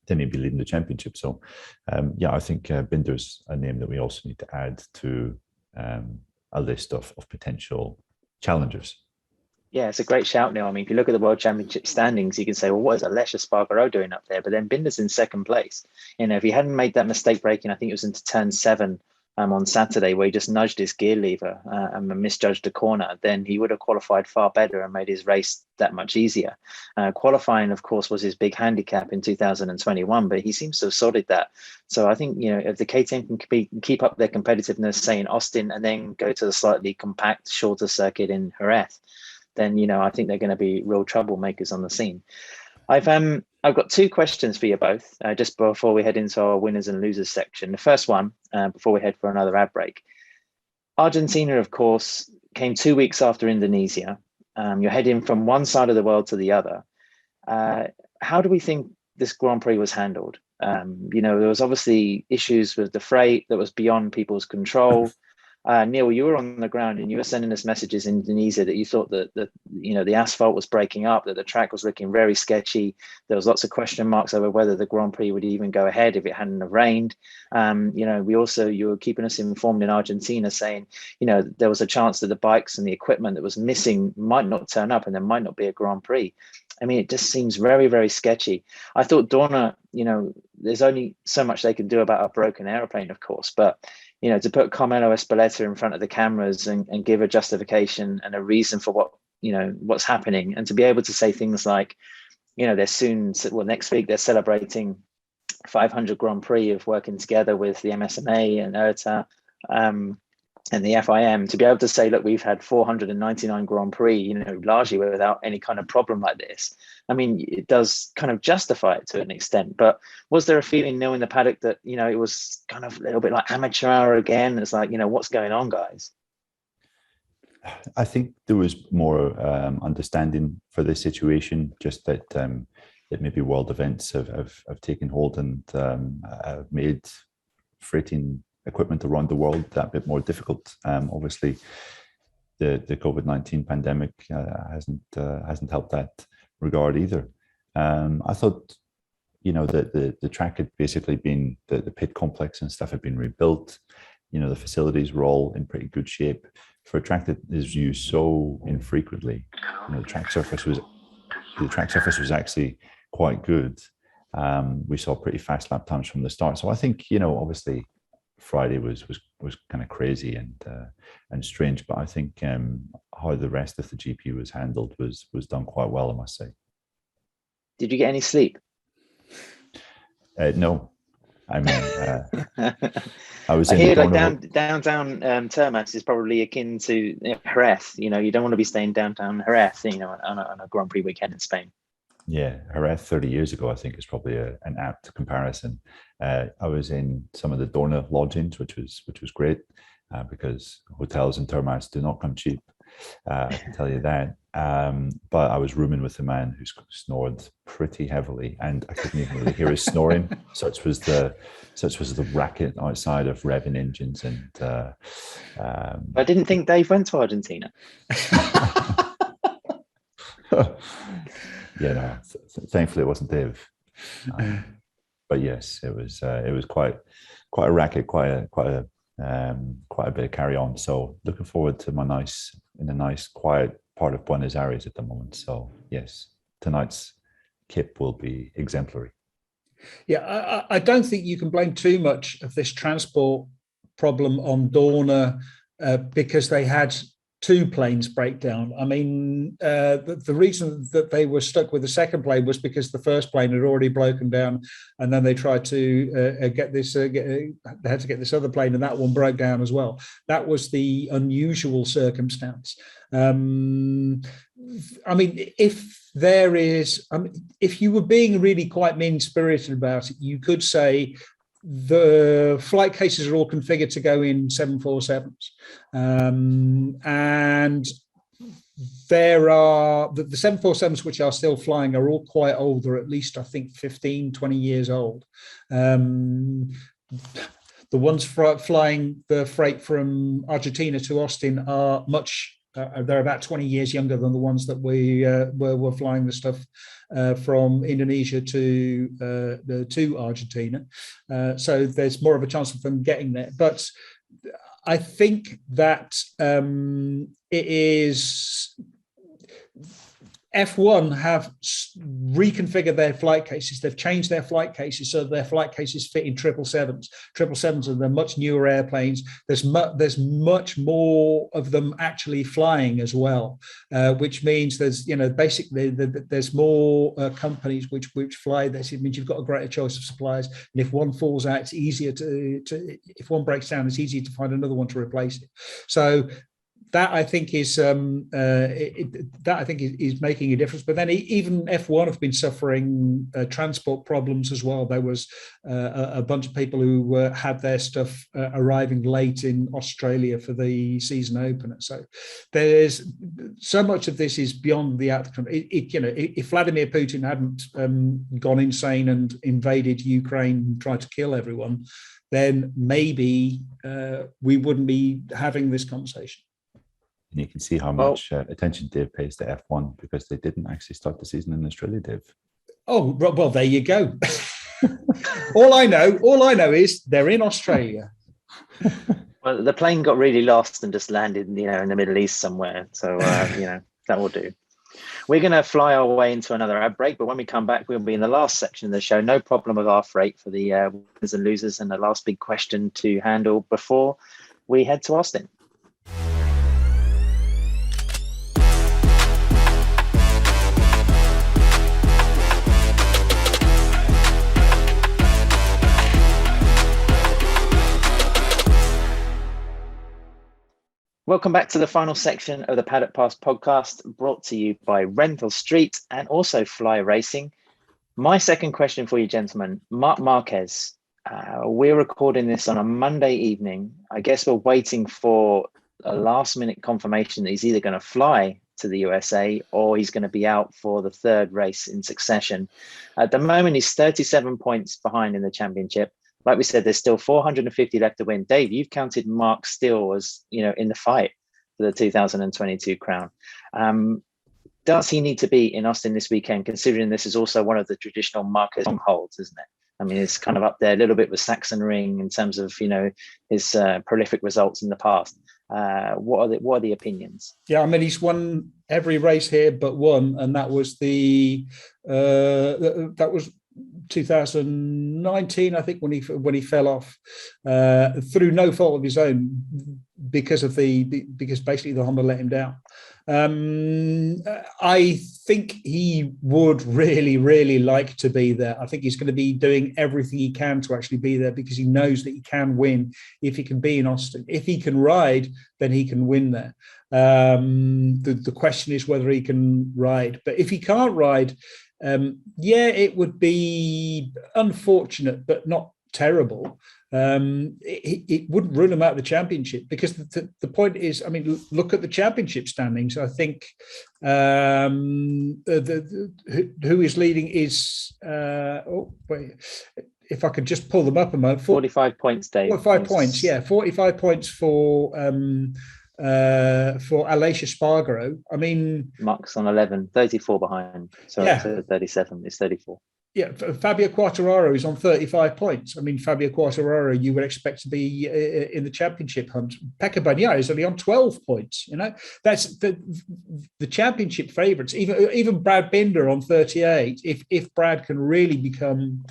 C: Then he'd be leading the championship. So, I think Binder's a name that we also need to add to a list of potential challengers.
A: Yeah, it's a great shout, Neil. If you look at the World Championship standings, you can say, well, what is Aleix Espargaro doing up there? But then Binder's in second place. If he hadn't made that mistake breaking, I think it was into turn 7 on Saturday, where he just nudged his gear lever and misjudged a corner, then he would have qualified far better and made his race that much easier. Qualifying, of course, was his big handicap in 2021, but he seems to have sorted that. So I think, if the KTM can keep up their competitiveness, say in Austin, and then go to the slightly compact, shorter circuit in Jerez, then, I think they're going to be real troublemakers on the scene. I've got 2 questions for you both, just before we head into our winners and losers section. The first one, before we head for another ad break. Argentina, of course, came 2 weeks after Indonesia. You're heading from one side of the world to the other. How do we think this Grand Prix was handled? There was obviously issues with the freight that was beyond people's control. Neil, you were on the ground and you were sending us messages in Indonesia that you thought that the asphalt was breaking up, that the track was looking very sketchy. There was lots of question marks over whether the Grand Prix would even go ahead if it hadn't have rained. You were keeping us informed in Argentina, saying, there was a chance that the bikes and the equipment that was missing might not turn up and there might not be a Grand Prix. It just seems very, very sketchy. I thought Dorna, there's only so much they can do about a broken aeroplane, of course, but to put Carmelo Espeleta in front of the cameras and give a justification and a reason for what's happening, and to be able to say things like, they're soon, well, next week they're celebrating 500 Grand Prix of working together with the MSMA and IRTA and the FIM to be able to say, look, we've had 499 Grand Prix, largely without any kind of problem like this. I mean, it does kind of justify it to an extent, but was there a feeling knowing the paddock that, it was kind of a little bit like amateur hour again? It's like, what's going on, guys?
C: I think there was more understanding for this situation, just that maybe world events have taken hold and have made freighting equipment around the world that bit more difficult. Obviously, the COVID-19 pandemic hasn't helped that regard either. I thought, that the track had basically been, the pit complex and stuff had been rebuilt. The facilities were all in pretty good shape for a track that is used so infrequently. The track surface was actually quite good. We saw pretty fast lap times from the start. So I think, obviously Friday was kind of crazy and strange, but I think how the rest of the GP was handled was done quite well, I must say. Did
A: you get any sleep?
C: No. I mean, I was.
A: I hear like downtown Termas is probably akin to Jerez. You don't want to be staying downtown Jerez, on a Grand Prix weekend in Spain.
C: Yeah, Jerez 30 years ago, I think, is probably an apt comparison. I was in some of the Dorna lodgings, which was great because hotels in Termas do not come cheap. I can tell you that. But I was rooming with a man who snored pretty heavily, and I couldn't even really hear his snoring. Such was the racket outside of revving engines. And
A: I didn't think Dave went to Argentina.
C: Yeah, no, thankfully it wasn't Dave. But yes, it was quite a racket, quite a bit of carry on. So looking forward to in a nice quiet part of Buenos Aires at the moment. So yes, tonight's kip will be exemplary.
B: Yeah, I don't think you can blame too much of this transport problem on Dorna because they had two planes break down. I mean, the reason that they were stuck with the second plane was because the first plane had already broken down, and then they tried to they had to get this other plane, and that one broke down as well. That was the unusual circumstance. I mean, if you were being really quite mean-spirited about it, you could say the flight cases are all configured to go in 747s. And there are the 747s which are still flying are all quite old. They're at least, I think, 15, 20 years old. The ones flying the freight from Argentina to Austin are they're about 20 years younger than the ones that we were flying the stuff from Indonesia to Argentina. So there's more of a chance of them getting there. But I think that it is F1 have reconfigured their flight cases. They've changed their flight cases so their flight cases fit in 777s. 777s are the much newer airplanes. There's much more of them actually flying as well, which means there's basically there's more companies which fly this. It means you've got a greater choice of suppliers, and if one falls out, it's easier to if one breaks down, it's easier to find another one to replace it. So that I think is making a difference. But then even F1 have been suffering transport problems as well. There was a bunch of people who had their stuff arriving late in Australia for the season opener. So there's so much of this is beyond the outcome. If Vladimir Putin hadn't gone insane and invaded Ukraine and tried to kill everyone, then maybe we wouldn't be having this conversation.
C: And you can see how much attention Dave pays to F1 because they didn't actually start the season in Australia, Dave. Oh,
B: well, there you go. all I know is they're in Australia.
A: Well, the plane got really lost and just landed, in the Middle East somewhere. So, that will do. We're going to fly our way into another ad break, but when we come back, we'll be in the last section of the show. No problem with our freight for the winners and losers, and the last big question to handle before we head to Austin. Welcome back to the final section of the Paddock Pass podcast, brought to you by Rental Street and also Fly Racing. My second question for you, gentlemen, Marc Marquez. We're recording this on a Monday evening. I guess we're waiting for a last-minute confirmation that he's either going to fly to the USA or he's going to be out for the third race in succession. At the moment, he's 37 points behind in the championship. Like we said, there's still 450 left to win. Dave, you've counted Marc still as, in the fight for the 2022 crown. Does he need to be in Austin this weekend, considering this is also one of the traditional Marquez strongholds, isn't it? I mean, it's kind of up there a little bit with Saxon Ring in terms of, his prolific results in the past. What are the opinions?
B: Yeah, I mean, he's won every race here but one, and that was 2019, I think, when he fell off through no fault of his own, because basically the Honda let him down. I think he would really, really like to be there. I think he's going to be doing everything he can to actually be there, because he knows that he can win if he can be in Austin. If he can ride, then he can win there. The question is whether he can ride. But if he can't ride, it would be unfortunate, but not terrible. It wouldn't rule him out of the championship, because the point is, I mean, look at the championship standings. I think who is leading is if I could just pull them up a moment.
A: 45 points, Dave.
B: 45 points, yeah, 45 points for Aleix Espargaro. I mean,
A: Marc's on 11, 34 behind. So yeah. 37, it's 34.
B: Yeah, Fabio Quartararo is on 35 points. I mean, Fabio Quartararo, you would expect to be in the championship hunt. Pecco Bagnaia is only on 12 points. That's the championship favourites. Even Brad Binder on 38. If Brad can really become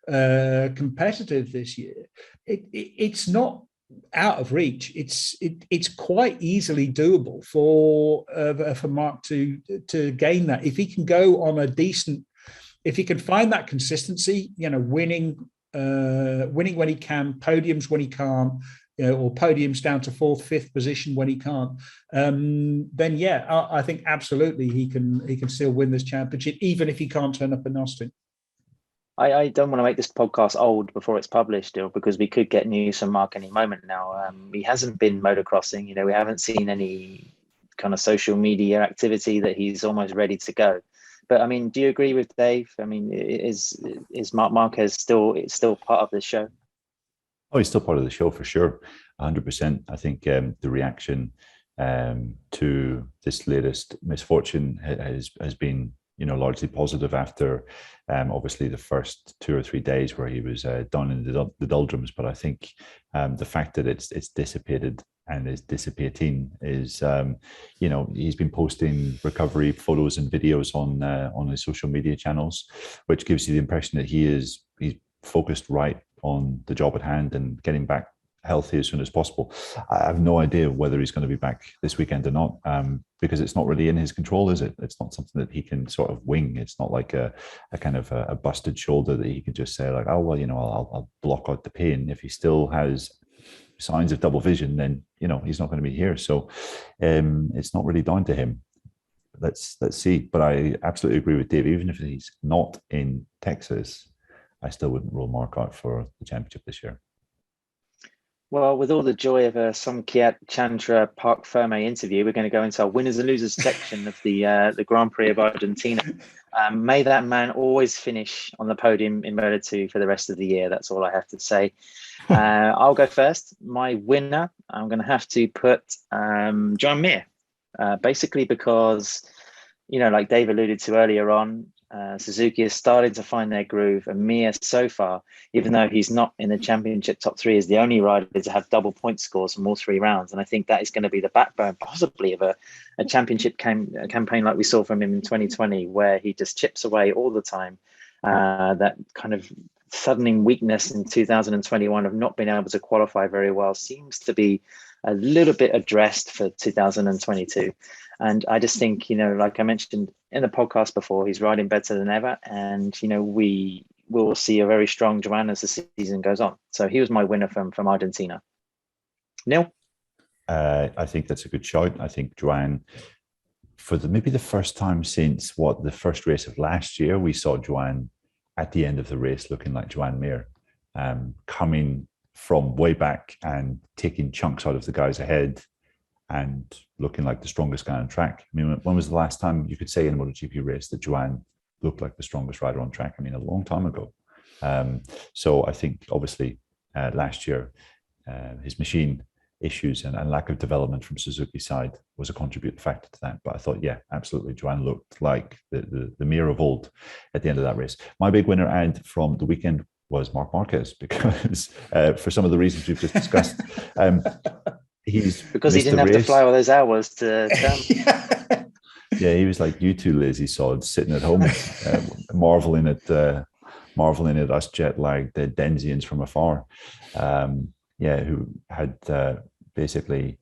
B: competitive this year, it's not out of reach. It's quite easily doable for Marc to gain that. If he can go on a decent. If he can find that consistency, winning when he can, podiums when he can't, or podiums down to 4th, 5th position when he can't, then yeah, I think absolutely he can still win this championship, even if he can't turn up in Austin.
A: I don't want to make this podcast old before it's published still, because we could get news from Marc any moment now. He hasn't been motocrossing. We haven't seen any kind of social media activity that he's almost ready to go. But I mean, do you agree with Dave? I mean, is Marc Marquez still part of the show?
C: Oh, he's still part of the show for sure, 100%. I think the reaction to this latest misfortune has been, largely positive after obviously the first 2 or 3 days where he was down in the doldrums. But I think the fact that it's dissipated and is dissipating is, he's been posting recovery photos and videos on his social media channels, which gives you the impression that he's focused right on the job at hand and getting back healthy as soon as possible. I have no idea whether he's going to be back this weekend or not, because it's not really in his control, is it? It's not something that he can sort of wing. It's not like a kind of a busted shoulder that he can just say like, oh, well, I'll block out the pain. If he still has signs of double vision, then he's not going to be here. So it's not really down to him. Let's see. But I absolutely agree with Dave. Even if he's not in Texas, I still wouldn't rule Marc out for the championship this year.
A: Well, with all the joy of a Somkiat Chandra Park Ferme interview, we're going to go into our winners and losers section of the Grand Prix of Argentina. May that man always finish on the podium in Moto2 for the rest of the year. That's all I have to say. I'll go first. My winner, I'm going to have to put John Mir, basically because, like Dave alluded to earlier on, Suzuki has started to find their groove, and Mir so far, even though he's not in the championship top 3, is the only rider to have double point scores from all 3 rounds. And I think that is going to be the backbone possibly of a championship campaign like we saw from him in 2020, where he just chips away all the time. That kind of sudden weakness in 2021 of not being able to qualify very well seems to be a little bit addressed for 2022. And I just think, like I mentioned in the podcast before, he's riding better than ever. And, we will see a very strong Joan as the season goes on. So he was my winner from Argentina. Neil?
C: I think that's a good shout. I think Joan, for maybe the first time since the first race of last year, we saw Joan at the end of the race looking like Joan Mir, coming from way back and taking chunks out of the guys ahead and looking like the strongest guy on track. I mean, when was the last time you could say in a MotoGP race that Joan looked like the strongest rider on track? I mean, a long time ago. So I think obviously last year, his machine issues and lack of development from Suzuki's side was a contributing factor to that. But I thought, yeah, absolutely, Joan looked like the Mir of old at the end of that race. My big winner and from the weekend was Marc Marquez, because for some of the reasons we've just discussed, he's
A: because he didn't have to fly all those hours to come.
C: Yeah, he was like you two lazy sods sitting at home, marveling at us jet-lagged Denzians from afar. Who had basically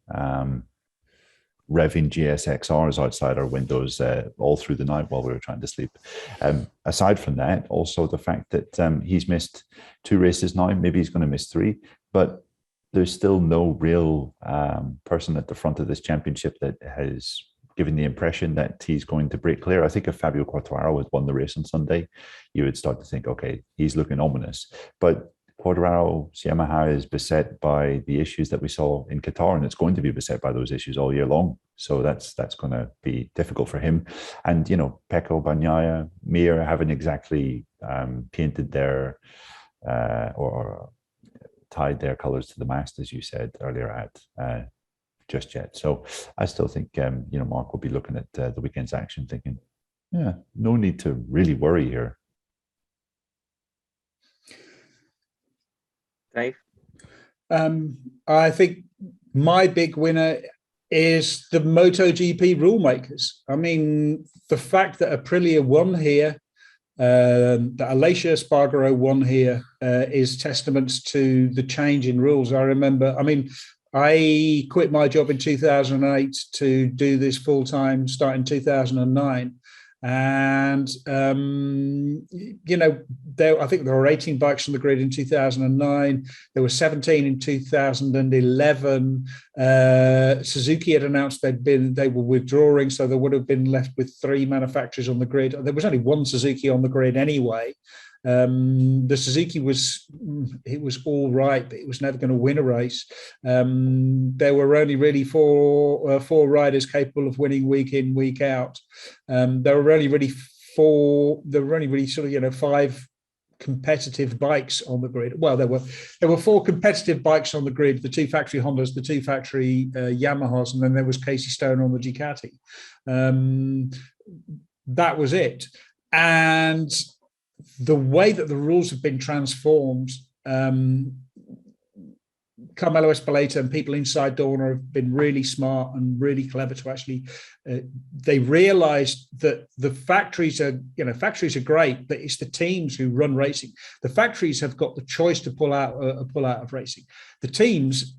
C: revving GSXRs outside our windows all through the night while we were trying to sleep. Aside from that, also the fact that he's missed 2 races now, maybe he's going to miss 3, but there's still no real person at the front of this championship that has given the impression that he's going to break clear. I think if Fabio Quartararo had won the race on Sunday, you would start to think, okay, he's looking ominous. But Quartararo's Yamaha is beset by the issues that we saw in Qatar, and it's going to be beset by those issues all year long. So that's going to be difficult for him. And, Pecco, Bagnaia, Mir haven't exactly painted their or tied their colours to the mast, as you said earlier, just yet. So I still think, Mark will be looking at the weekend's action thinking, yeah, no need to really worry here.
A: Dave?
B: I think my big winner is the MotoGP rule makers. I mean, the fact that Aprilia won here, that Aleix Espargaro won here, is testament to the change in rules. I quit my job in 2008 to do this full time, starting 2009. And I think there were 18 bikes on the grid in 2009. There were 17 in 2011. Suzuki had announced they were withdrawing, so there would have been left with 3 manufacturers on the grid. There was only 1 Suzuki on the grid anyway. The Suzuki was all right, but it was never going to win a race. There were only really four riders capable of winning week in, week out. There were only really 5 competitive bikes on the grid. Well, there were 4 competitive bikes on the grid: the 2 factory Hondas, the 2 factory Yamahas, and then there was Casey Stone on the Ducati. That was it. And the way that the rules have been transformed, Carmelo Espeleta and people inside Dorna have been really smart and really clever to actually, they realized that the factories are great, but it's the teams who run racing. The factories have got the choice to pull out of racing. The teams,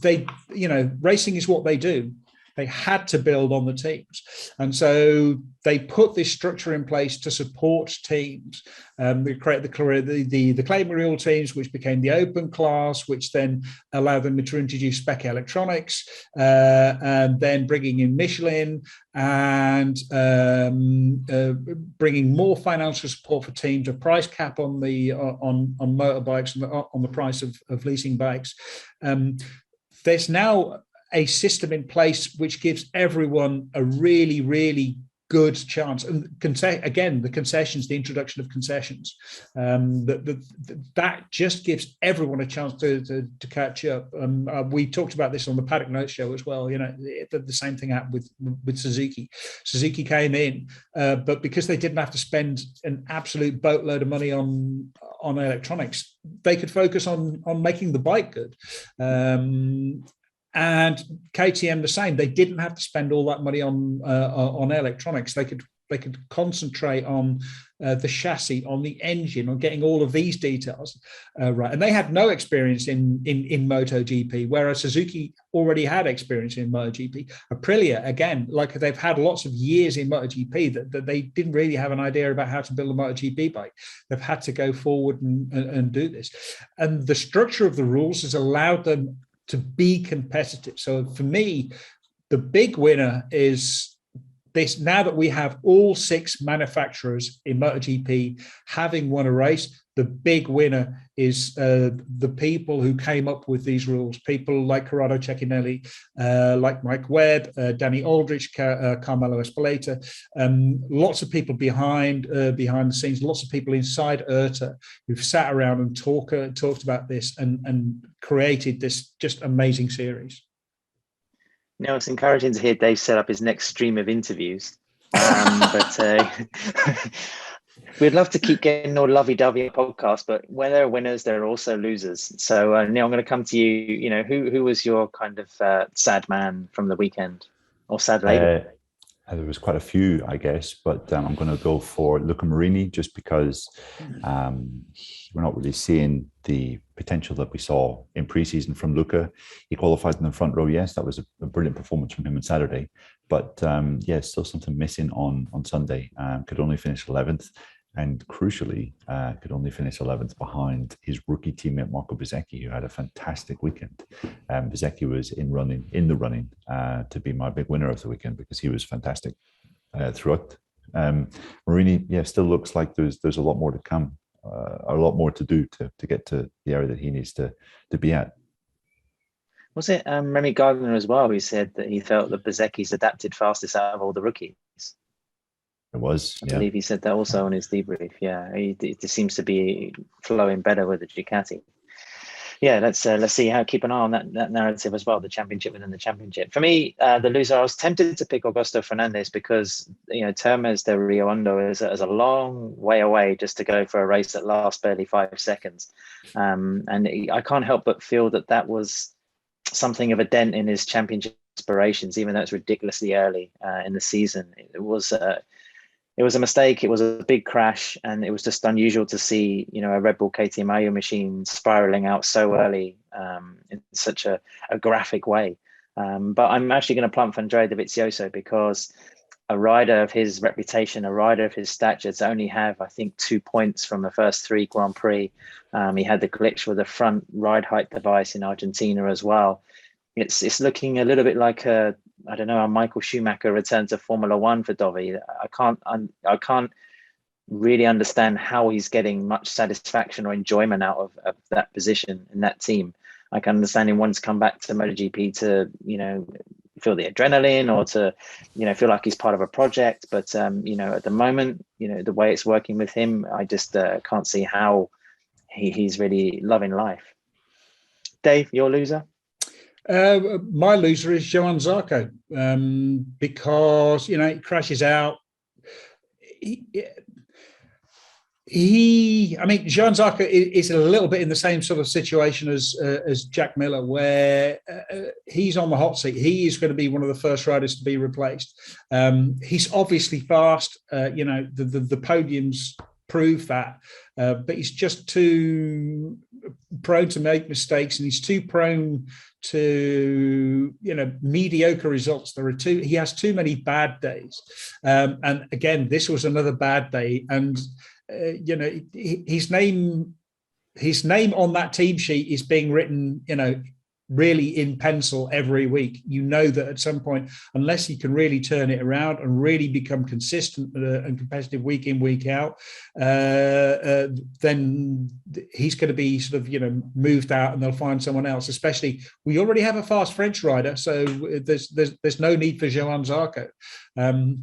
B: racing is what they do. They had to build on the teams. And so they put this structure in place to support teams. They created the claim reel teams, which became the open class, which then allowed them to introduce spec electronics, and then bringing in Michelin and bringing more financial support for teams, a price cap on motorbikes, on the price of leasing bikes. There's now a system in place which gives everyone a really, really good chance. And again, the concessions, the introduction of concessions, that just gives everyone a chance to catch up. We talked about this on the Paddock Notes show as well. The same thing happened with Suzuki. Suzuki came in, but because they didn't have to spend an absolute boatload of money on electronics, they could focus on making the bike good. And KTM the same. They didn't have to spend all that money on electronics. They could concentrate on the chassis, on the engine, on getting all of these details right. And they had no experience in MotoGP, whereas Suzuki already had experience in MotoGP. Aprilia, again, like they've had lots of years in MotoGP that they didn't really have an idea about how to build a MotoGP bike. They've had to go forward and do this. And the structure of the rules has allowed them to be competitive. So for me, the big winner is this. Now that we have all 6 manufacturers in MotoGP having won a race, the big winner is the people who came up with these rules. People like Corrado Cecchinelli, like Mike Webb, Danny Aldrich, Carmelo Espeleta, lots of people behind the scenes, lots of people inside IRTA who've sat around and talked about this and created this just amazing series.
A: Now, it's encouraging to hear Dave set up his next stream of interviews. We'd love to keep getting all lovey-dovey podcasts, but when there are winners, there are also losers. So, Neil, I'm going to come to you. You know, who was your kind of sad man from the weekend, or sad lady?
C: There was quite a few, I guess, but I'm going to go for Luca Marini just because we're not really seeing the potential that we saw in preseason from Luca. He qualified in the front row. Yes, that was a brilliant performance from him on Saturday, but still something missing on Sunday. Could only finish 11th. And crucially, could only finish 11th behind his rookie teammate Marco Bezzecchi, who had a fantastic weekend. Bezzecchi was in the running to be my big winner of the weekend because he was fantastic throughout. Marini, still looks like there's a lot more to come, a lot more to do to get to the area that he needs to be at.
A: Was it Remy Gardner as well who said that he felt that Bezzecchi's adapted fastest out of all the rookies?
C: It was.
A: I believe he said that also on his debrief. Yeah, it seems to be flowing better with the Ducati. Yeah, let's see how keep an eye on that narrative as well. The championship within the championship. For me, the loser, I was tempted to pick Augusto Fernandez because Termes de Rio Hondo is a long way away just to go for a race that lasts barely 5 seconds, and I can't help but feel that was something of a dent in his championship aspirations, even though it's ridiculously early in the season. It was a mistake. It was a big crash, and it was just unusual to see, a Red Bull KTM machine spiraling out so early in such a graphic way. But I'm actually going to plump for Andrea Dovizioso because a rider of his reputation, a rider of his stature, to only have, I think, 2 points from the first 3 Grand Prix. He had the glitch with the front ride height device in Argentina as well. It's looking a little bit like a Michael Schumacher return to Formula One for Dovi. I can't really understand how he's getting much satisfaction or enjoyment out of that position in that team. I can understand him wanting to come back to MotoGP to, feel the adrenaline or to, feel like he's part of a project. But, at the moment, the way it's working with him, I just can't see how he's really loving life. Dave, your loser?
B: My loser is Johann Zarco because he crashes out. Johann Zarco is a little bit in the same sort of situation as Jack Miller, where he's on the hot seat. He is going to be one of the first riders to be replaced. He's obviously fast. The podiums prove that, but he's just too prone to make mistakes, and he's too prone to mediocre results. He has too many bad days, and again, this was another bad day. And his name on that team sheet is being written, really in pencil every week. That at some point, unless he can really turn it around and really become consistent and competitive week in, week out, then he's going to be sort of moved out, and they'll find someone else. Especially, we already have a fast French rider, so there's no need for Johann Zarco.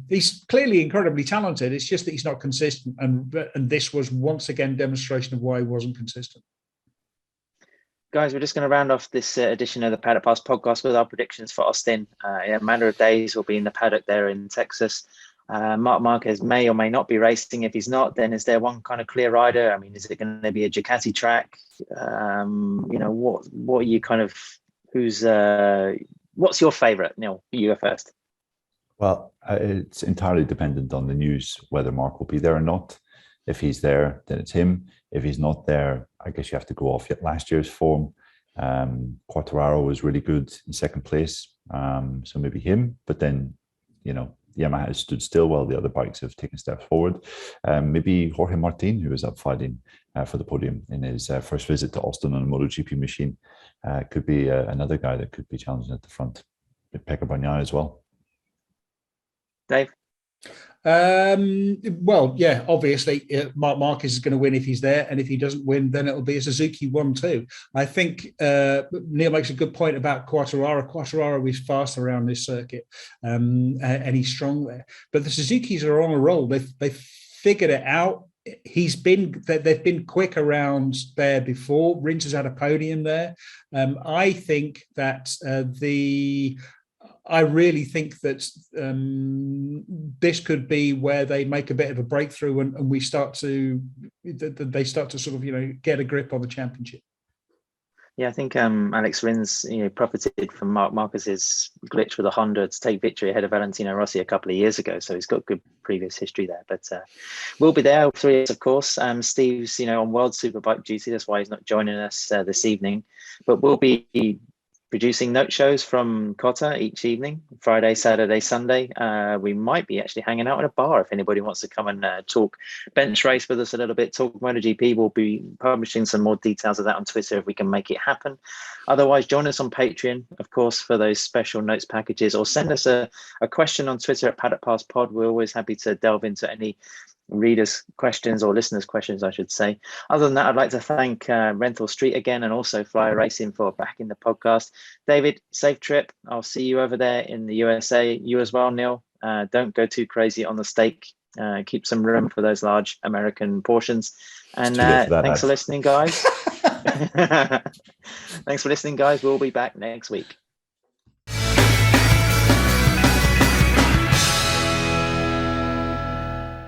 B: He's clearly incredibly talented. It's just that he's not consistent, and this was once again demonstration of why he wasn't consistent.
A: Guys, we're just going to round off this edition of the Paddock Pass podcast with our predictions for Austin. In a matter of days, we'll be in the paddock there in Texas. Marc Marquez may or may not be racing. If he's not, then is there one kind of clear rider? Is it going to be a Ducati track? What are you kind of, what's your favorite? Neil, you go first.
C: Well, it's entirely dependent on the news, whether Marc will be there or not. If he's there, then it's him. If he's not there, I guess you have to go off last year's form. Quartararo was really good in second place, so maybe him. But then, Yamaha has stood still while the other bikes have taken steps forward. Maybe Jorge Martin, who was up fighting for the podium in his first visit to Austin on a MotoGP machine. could be another guy that could be challenging at the front. Pecco Bagnaia as well.
A: Dave?
B: Well, yeah, obviously Mark Marquez is going to win if he's there, and if he doesn't win, then it'll be a Suzuki 1-2. I think Neil makes a good point about Quartararo. Quartararo is fast around this circuit, and he's strong there. But the Suzukis are on a roll. They've figured it out. They've been quick around there before. Rins has had a podium there. I think that I really think that this could be where they make a bit of a breakthrough, and they start to sort of get a grip on the championship.
A: Yeah, I think Alex Rins, profited from Mark Marquez's glitch with a Honda to take victory ahead of Valentino Rossi a couple of years ago. So he's got good previous history there. But we'll be there, all three, of course. Steve's, on World Superbike duty. That's why he's not joining us this evening. But we'll be producing note shows from Cotta each evening, Friday, Saturday, Sunday. We might be actually hanging out in a bar if anybody wants to come and talk bench race with us a little bit, talk MotoGP. We'll be publishing some more details of that on Twitter if we can make it happen. Otherwise, join us on Patreon, of course, for those special notes packages, or send us a question on Twitter at Paddock Pass Pod. We're always happy to delve into any readers' questions, or listeners' questions, I should say. Other than that, I'd like to thank Renthal Street again, and also Flyer Racing for backing the podcast. David, safe trip. I'll see you over there in the USA. You as well, Neil. Don't go too crazy on the steak. Keep some room for those large American portions. And thanks for listening, guys. Thanks for listening, guys. We'll be back next week.